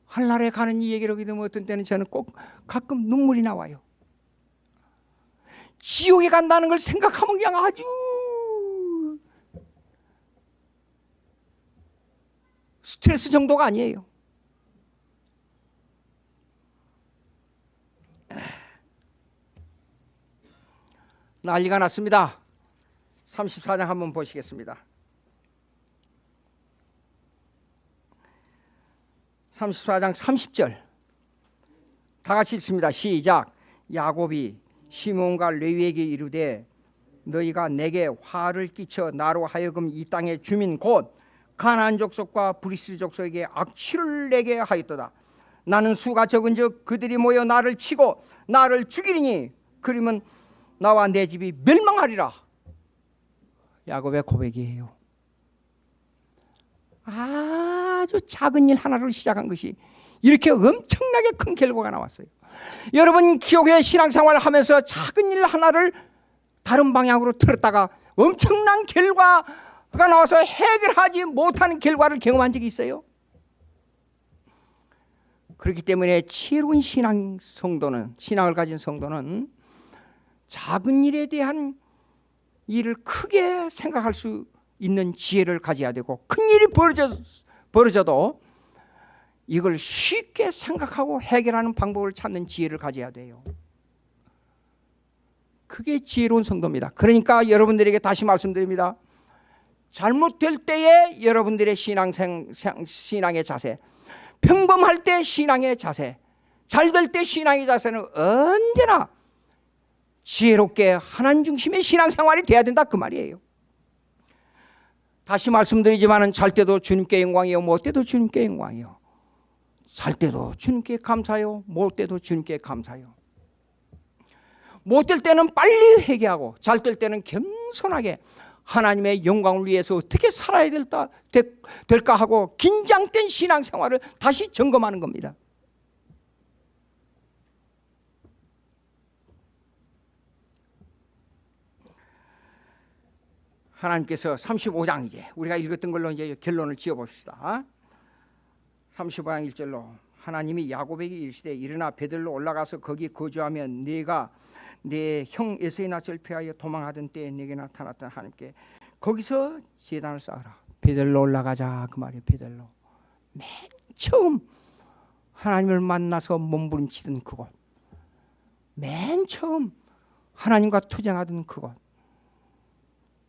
하늘나라에 가는 이 얘기를 하게 되면 어떤 때는 저는 꼭 가끔 눈물이 나와요. 지옥에 간다는 걸 생각하면 그냥 아주 스트레스 정도가 아니에요. 난리가 났습니다. 34장 한번 보시겠습니다. 34장 30절 다 같이 읽습니다. 시작. 야곱이 시몬과 레위에게 이르되 너희가 내게 화를 끼쳐 나로 하여금 이 땅의 주민 곧 가나안 족속과 브리스 족속에게 악취를 내게 하였도다. 나는 수가 적은즉 그들이 모여 나를 치고 나를 죽이리니 그러면 나와 내 집이 멸망하리라. 야곱의 고백이에요. 아주 작은 일 하나로 시작한 것이 이렇게 엄청나게 큰 결과가 나왔어요. 여러분 기독교의 신앙생활을 하면서 작은 일 하나를 다른 방향으로 틀었다가 엄청난 결과가 나와서 해결하지 못하는 결과를 경험한 적이 있어요. 그렇기 때문에 지혜로운 신앙을 가진 성도는 작은 일에 대한 일을 크게 생각할 수 있는 지혜를 가져야 되고, 큰 일이 벌어져도 이걸 쉽게 생각하고 해결하는 방법을 찾는 지혜를 가져야 돼요. 그게 지혜로운 성도입니다. 그러니까 여러분들에게 다시 말씀드립니다. 잘못될 때에 여러분들의 신앙의 자세, 평범할 때 신앙의 자세, 잘 될 때 신앙의 자세는 언제나 지혜롭게 하나님 중심의 신앙생활이 돼야 된다 그 말이에요. 다시 말씀드리지만은 잘 때도 주님께 영광이요, 못 때도 주님께 영광이요. 잘 때도 주님께 감사요, 못 때도 주님께 감사요. 못 될 때는 빨리 회개하고 잘 될 때는 겸손하게 하나님의 영광을 위해서 어떻게 살아야 될까 하고 긴장된 신앙생활을 다시 점검하는 겁니다. 하나님께서 35장 이제 우리가 읽었던 걸로 이제 결론을 지어봅시다. 35장 1절로 하나님이 야곱에게 이르시되 일어나 베들로 올라가서 거기 거주하며 네가 내 형 에서의 낯을 피하여 도망하던 때에 네게 나타났던 하나님께 거기서 제단을 쌓으라. 베들로 올라가자 그 말이에요. 베들로 맨 처음 하나님을 만나서 몸부림치던 그곳, 맨 처음 하나님과 투쟁하던 그곳,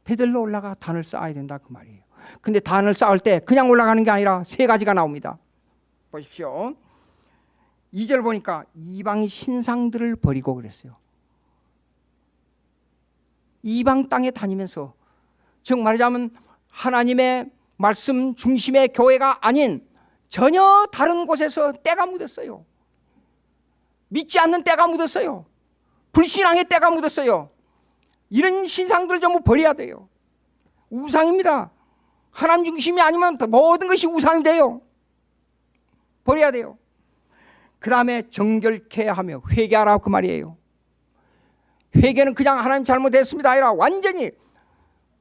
베들로 올라가 단을 쌓아야 된다 그 말이에요. 근데 단을 쌓을 때 그냥 올라가는 게 아니라 세 가지가 나옵니다. 보십시오. 2절 보니까 이방 신상들을 버리고 그랬어요. 이방 땅에 다니면서, 즉 말하자면 하나님의 말씀 중심의 교회가 아닌 전혀 다른 곳에서 때가 묻었어요. 믿지 않는 때가 묻었어요. 불신앙의 때가 묻었어요. 이런 신상들 전부 버려야 돼요. 우상입니다. 하나님 중심이 아니면 모든 것이 우상이 돼요. 버려야 돼요. 그 다음에 정결케 하며 회개하라 그 말이에요. 회개는 그냥 하나님 잘못했습니다 아니라 완전히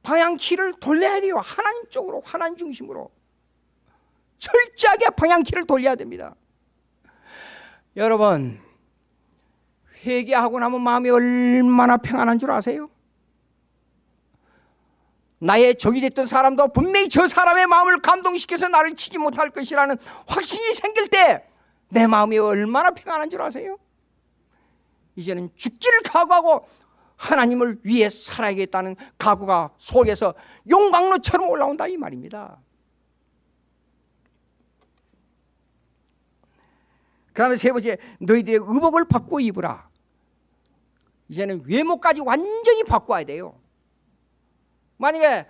방향키를 돌려야 돼요. 하나님 쪽으로, 하나님 중심으로 철저하게 방향키를 돌려야 됩니다. 여러분, 회개하고 나면 마음이 얼마나 평안한 줄 아세요? 나의 적이 됐던 사람도 분명히 저 사람의 마음을 감동시켜서 나를 치지 못할 것이라는 확신이 생길 때 내 마음이 얼마나 평안한 줄 아세요? 이제는 죽기를 각오하고 하나님을 위해 살아야겠다는 각오가 속에서 용광로처럼 올라온다 이 말입니다. 그 다음에 세 번째, 너희들의 의복을 바꾸어 입으라. 이제는 외모까지 완전히 바꿔야 돼요. 만약에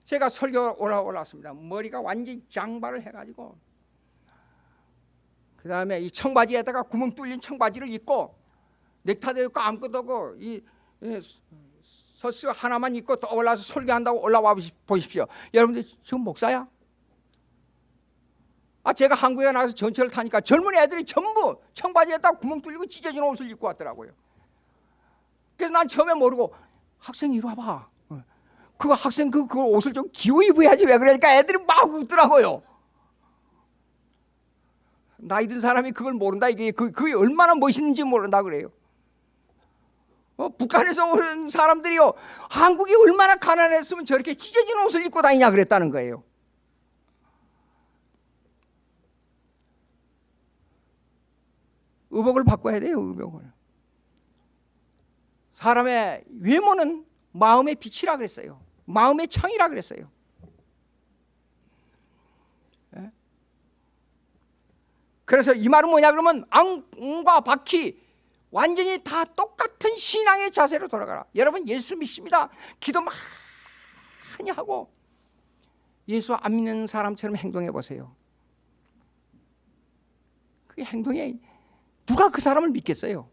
제가 설교 올라왔습니다. 머리가 완전히 장발을 해가지고 그 다음에 이 청바지에다가 구멍 뚫린 청바지를 입고 넥타이도 입고 아무것도 없고 이 서스 하나만 입고 또 올라와서 설교한다고 올라와 보십시오. 여러분들 지금 목사야? 제가 한국에 나가서 전철을 타니까 젊은 애들이 전부 청바지에다 구멍 뚫리고 찢어진 옷을 입고 왔더라고요. 그래서 난 처음에 모르고 학생 이리 와봐. 그 학생 그 옷을 좀 기워 입어야지 왜 그러니까 애들이 막 웃더라고요. 나이 든 사람이 그걸 모른다 이게 그게 얼마나 멋있는지 모른다 그래요. 북한에서 온 사람들이요 한국이 얼마나 가난했으면 저렇게 찢어진 옷을 입고 다니냐 그랬다는 거예요. 의복을 바꿔야 돼요. 의복을. 사람의 외모는 마음의 빛이라 그랬어요. 마음의 창이라 그랬어요. 그래서 이 말은 뭐냐 그러면 앙과 바퀴 완전히 다 똑같은 신앙의 자세로 돌아가라. 여러분 예수 믿습니다. 기도 많이 하고 예수 안 믿는 사람처럼 행동해 보세요. 그 행동에 누가 그 사람을 믿겠어요?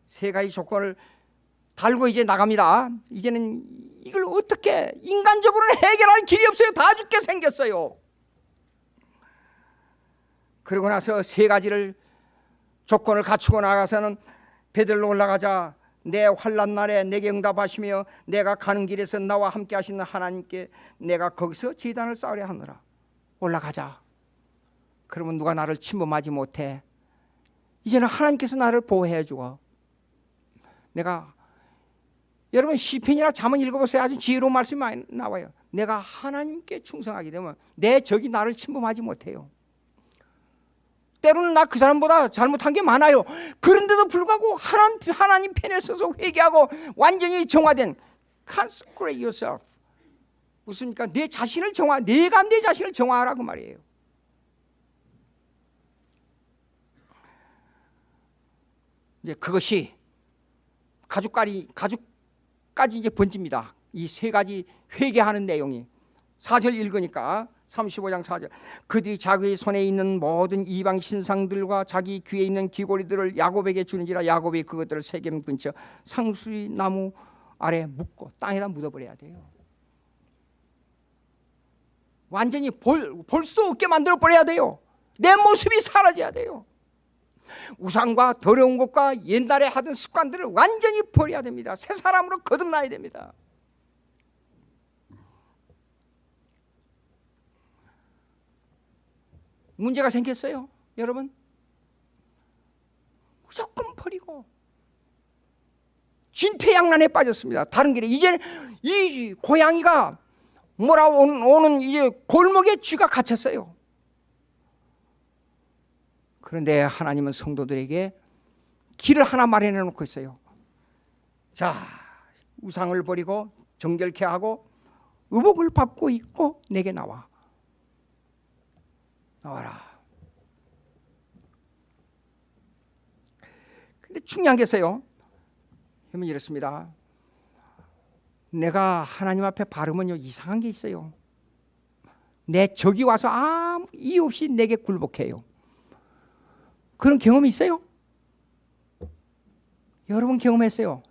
세 가지 조건을 달고 이제 나갑니다. 이제는 이걸 어떻게 인간적으로는 해결할 길이 없어요. 다 죽게 생겼어요. 그러고 나서 세 가지를 조건을 갖추고 나가서는 베들로 올라가자. 내 환난 날에 내게 응답하시며 내가 가는 길에서 나와 함께 하시는 하나님께 내가 거기서 제단을 쌓으려 하노라. 올라가자. 그러면 누가 나를 침범하지 못해. 이제는 하나님께서 나를 보호해 주고 여러분 시편이나 잠언 읽어보세요. 아주 지혜로운 말씀이 많이 나와요. 내가 하나님께 충성하게 되면 내 적이 나를 침범하지 못해요. 때로는 나 그 사람보다 잘못한 게 많아요. 그런데도 불구하고 하나님 편에 서서 회개하고 완전히 정화된 consecrate yourself. 무엇입니까? 내가 내 자신을 정화하라 그 말이에요. 이제 그것이 가족까지 이제 번집니다. 이 세 가지 회개하는 내용이 4절 읽으니까 35장 4절 그들이 자기의 손에 있는 모든 이방 신상들과 자기 귀에 있는 귀고리들을 야곱에게 주는지라 야곱이 그것들을 세겜 근처 상수리 나무 아래 묻고 땅에다 묻어버려야 돼요. 완전히 볼 수도 없게 만들어 버려야 돼요. 내 모습이 사라져야 돼요. 우상과 더러운 것과 옛날에 하던 습관들을 완전히 버려야 됩니다. 새 사람으로 거듭나야 됩니다. 문제가 생겼어요. 여러분 무조건 버리고 진퇴양난에 빠졌습니다. 다른 길에 이제 이 고양이가 몰아오는 이제 골목에 쥐가 갇혔어요. 그런데 하나님은 성도들에게 길을 하나 마련해 놓고 있어요. 자, 우상을 버리고 정결케 하고 의복을 받고 입고 내게 나와라. 근데 중요한 게 있어요. 그러면 이렇습니다. 내가 하나님 앞에 바르면요 이상한 게 있어요. 내 적이 와서 아무 이유 없이 내게 굴복해요. 그런 경험이 있어요? 여러분 경험했어요?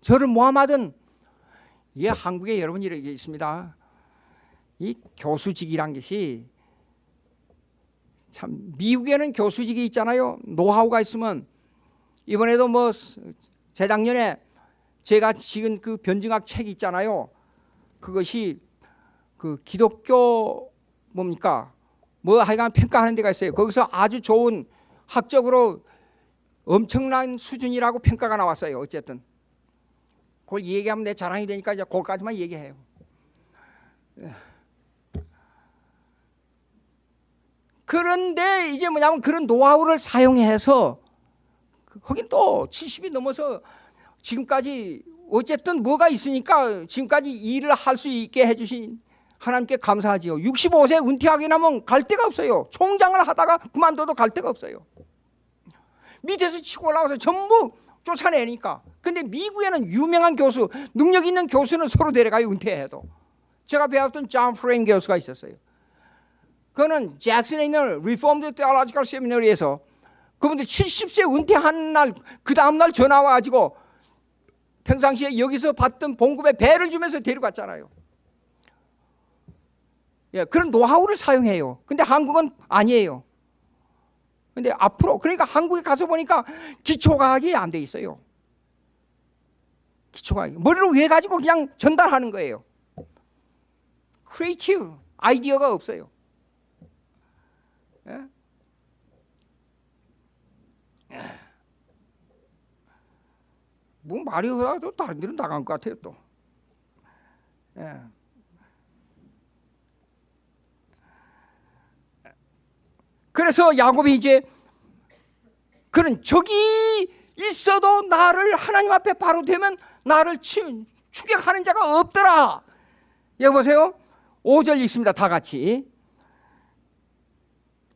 저를 모함하던 한국에 여러분 이렇게 있습니다. 이 교수직이란 것이 참 미국에는 교수직이 있잖아요. 노하우가 있으면 이번에도 뭐 재작년에 제가 지은 그 변증학 책이 있잖아요. 그것이 그 기독교 뭡니까? 뭐 하여간 평가하는 데가 있어요. 거기서 아주 좋은 학적으로 엄청난 수준이라고 평가가 나왔어요. 어쨌든 그걸 얘기하면 내 자랑이 되니까 이제 그것까지만 얘기해요. 그런데 이제 뭐냐면 그런 노하우를 사용해서 거긴 또 70이 넘어서 지금까지 어쨌든 뭐가 있으니까 지금까지 일을 할 수 있게 해주신 하나님께 감사하지요. 65세 은퇴하게 나면 갈 데가 없어요. 총장을 하다가 그만둬도 갈 데가 없어요. 밑에서 치고 올라와서 전부 쫓아내니까. 근데 미국에는 유명한 교수, 능력 있는 교수는 서로 데려가요. 은퇴해도. 제가 배웠던 존 프레인 교수가 있었어요. 그거는 잭슨에 있는 Reformed Theological Seminary에서 그분들 70세 은퇴한 날 그 다음날 전화 와가지고 평상시에 여기서 받던 봉급에 배를 주면서 데려갔잖아요. 예, 그런 노하우를 사용해요. 근데 한국은 아니에요. 근데 앞으로 그러니까 한국에 가서 보니까 기초과학이 안 돼 있어요. 기초과학 머리를 왜 가지고 그냥 전달하는 거예요. 크리에이티브 아이디어가 없어요. 예? 뭐 말이 하다가 다른 데로 나간 것 같아요 또. 예. 그래서 야곱이 이제 그런 적이 있어도 나를 하나님 앞에 바로 되면 나를 추격하는 자가 없더라. 여기 보세요. 5절 읽습니다. 다 같이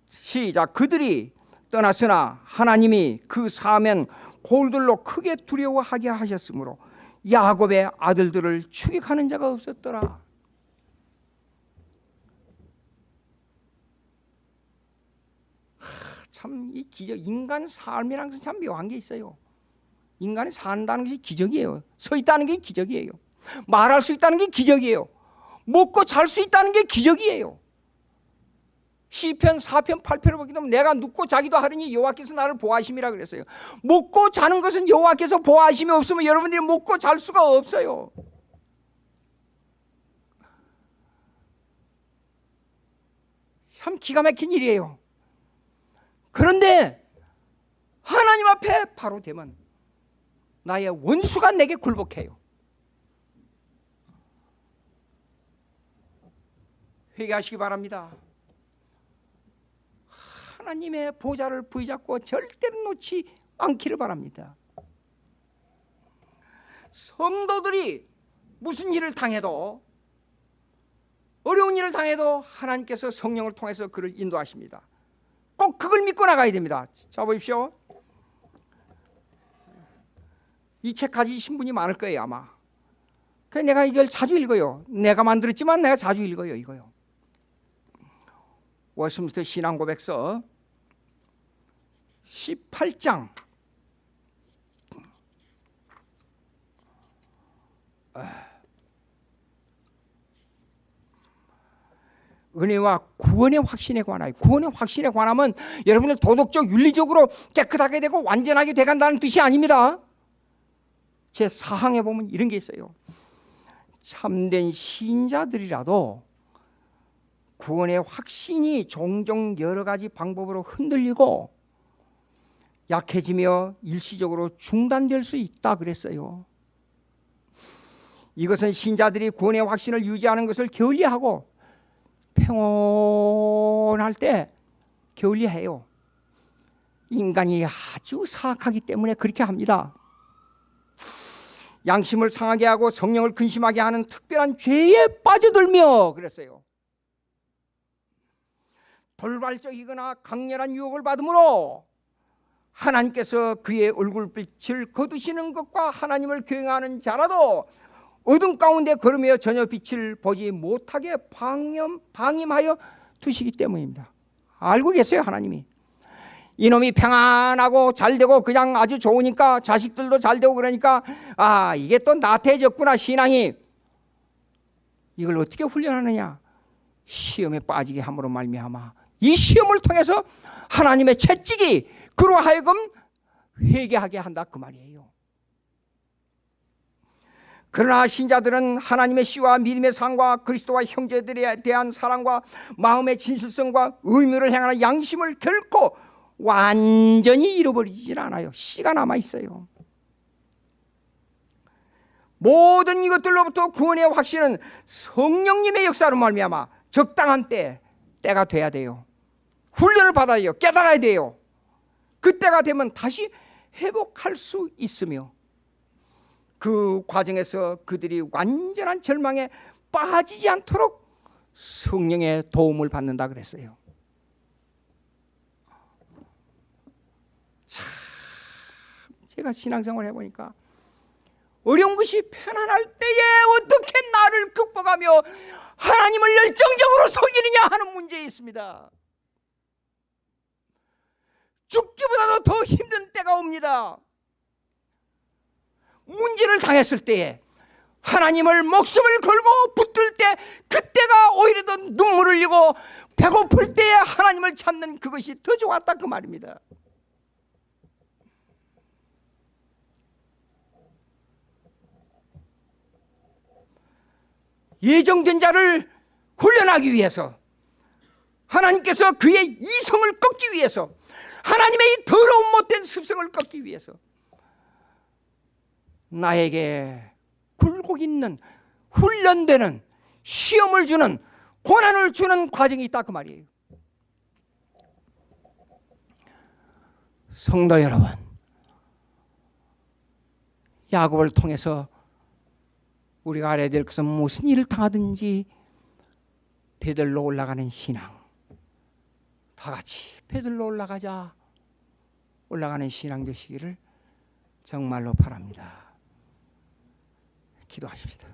시작. 그들이 떠났으나 하나님이 그 사면 골들로 크게 두려워하게 하셨으므로 야곱의 아들들을 추격하는 자가 없었더라. 참 이 기적, 인간 삶이라는 것은 참 묘한 게 있어요. 인간이 산다는 것이 기적이에요. 서 있다는 게 기적이에요. 말할 수 있다는 게 기적이에요. 먹고 잘 수 있다는 게 기적이에요. 시편 4편 8편을 보게 되면 내가 눕고 자기도 하리니 여호와께서 나를 보호하심이라 그랬어요. 먹고 자는 것은 여호와께서 보호하심이 없으면 여러분들이 먹고 잘 수가 없어요. 참 기가 막힌 일이에요. 그런데 하나님 앞에 바로 되면 나의 원수가 내게 굴복해요. 회개하시기 바랍니다. 하나님의 보좌를 부여잡고 절대로 놓지 않기를 바랍니다. 성도들이 무슨 일을 당해도 어려운 일을 당해도 하나님께서 성령을 통해서 그를 인도하십니다. 꼭 그걸 믿고 나가야 됩니다. 자 보십시오. 이 책 가지신 분이 많을 거예요 아마. 그래서 내가 이걸 자주 읽어요. 내가 만들었지만 내가 자주 읽어요 이거요. 워스민스터 신앙고백서 18장 은혜와 구원의 확신에 관하여. 구원의 확신에 관하면 여러분들 도덕적 윤리적으로 깨끗하게 되고 완전하게 돼간다는 뜻이 아닙니다. 제 사항에 보면 이런 게 있어요. 참된 신자들이라도 구원의 확신이 종종 여러 가지 방법으로 흔들리고 약해지며 일시적으로 중단될 수 있다 그랬어요. 이것은 신자들이 구원의 확신을 유지하는 것을 게을리하고 평온할 때 게을리해요. 인간이 아주 사악하기 때문에 그렇게 합니다. 양심을 상하게 하고 성령을 근심하게 하는 특별한 죄에 빠져들며 그랬어요. 돌발적이거나 강렬한 유혹을 받으므로 하나님께서 그의 얼굴빛을 거두시는 것과 하나님을 교행하는 자라도 어둠 가운데 걸으며 전혀 빛을 보지 못하게 방임하여 두시기 때문입니다. 알고 계세요 하나님이. 이놈이 평안하고 잘되고 그냥 아주 좋으니까 자식들도 잘되고 그러니까 아 이게 또 나태해졌구나 신앙이. 이걸 어떻게 훈련하느냐. 시험에 빠지게 함으로 말미암아 이 시험을 통해서 하나님의 채찍이 그로 하여금 회개하게 한다 그 말이에요. 그러나 신자들은 하나님의 씨와 믿음의 삶과 그리스도와 형제들에 대한 사랑과 마음의 진실성과 의무를 행하는 양심을 결코 완전히 잃어버리진 않아요. 씨가 남아있어요. 모든 이것들로부터 구원의 확신은 성령님의 역사로 말미암아 적당한 때가 돼야 돼요. 훈련을 받아야 돼요. 깨달아야 돼요. 그때가 되면 다시 회복할 수 있으며 그 과정에서 그들이 완전한 절망에 빠지지 않도록 성령의 도움을 받는다 그랬어요. 참 제가 신앙생활을 해보니까 어려운 것이 편안할 때에 어떻게 나를 극복하며 하나님을 열정적으로 섬기느냐 하는 문제에 있습니다. 죽기보다도 더 힘든 때가 옵니다. 문제를 당했을 때에 하나님을 목숨을 걸고 붙들 때 그때가 오히려 더 눈물을 흘리고 배고플 때에 하나님을 찾는 그것이 더 좋았다 그 말입니다. 예정된 자를 훈련하기 위해서 하나님께서 그의 이성을 꺾기 위해서 하나님의 이 더러운 못된 습성을 꺾기 위해서 나에게 굴곡 있는 훈련되는 시험을 주는 고난을 주는 과정이 있다 그 말이에요. 성도 여러분, 야곱을 통해서 우리가 알아야 될 것은 무슨 일을 당하든지 베들로 올라가는 신앙, 다 같이 베들로 올라가는 신앙 되시기를 정말로 바랍니다. 기도하십시다.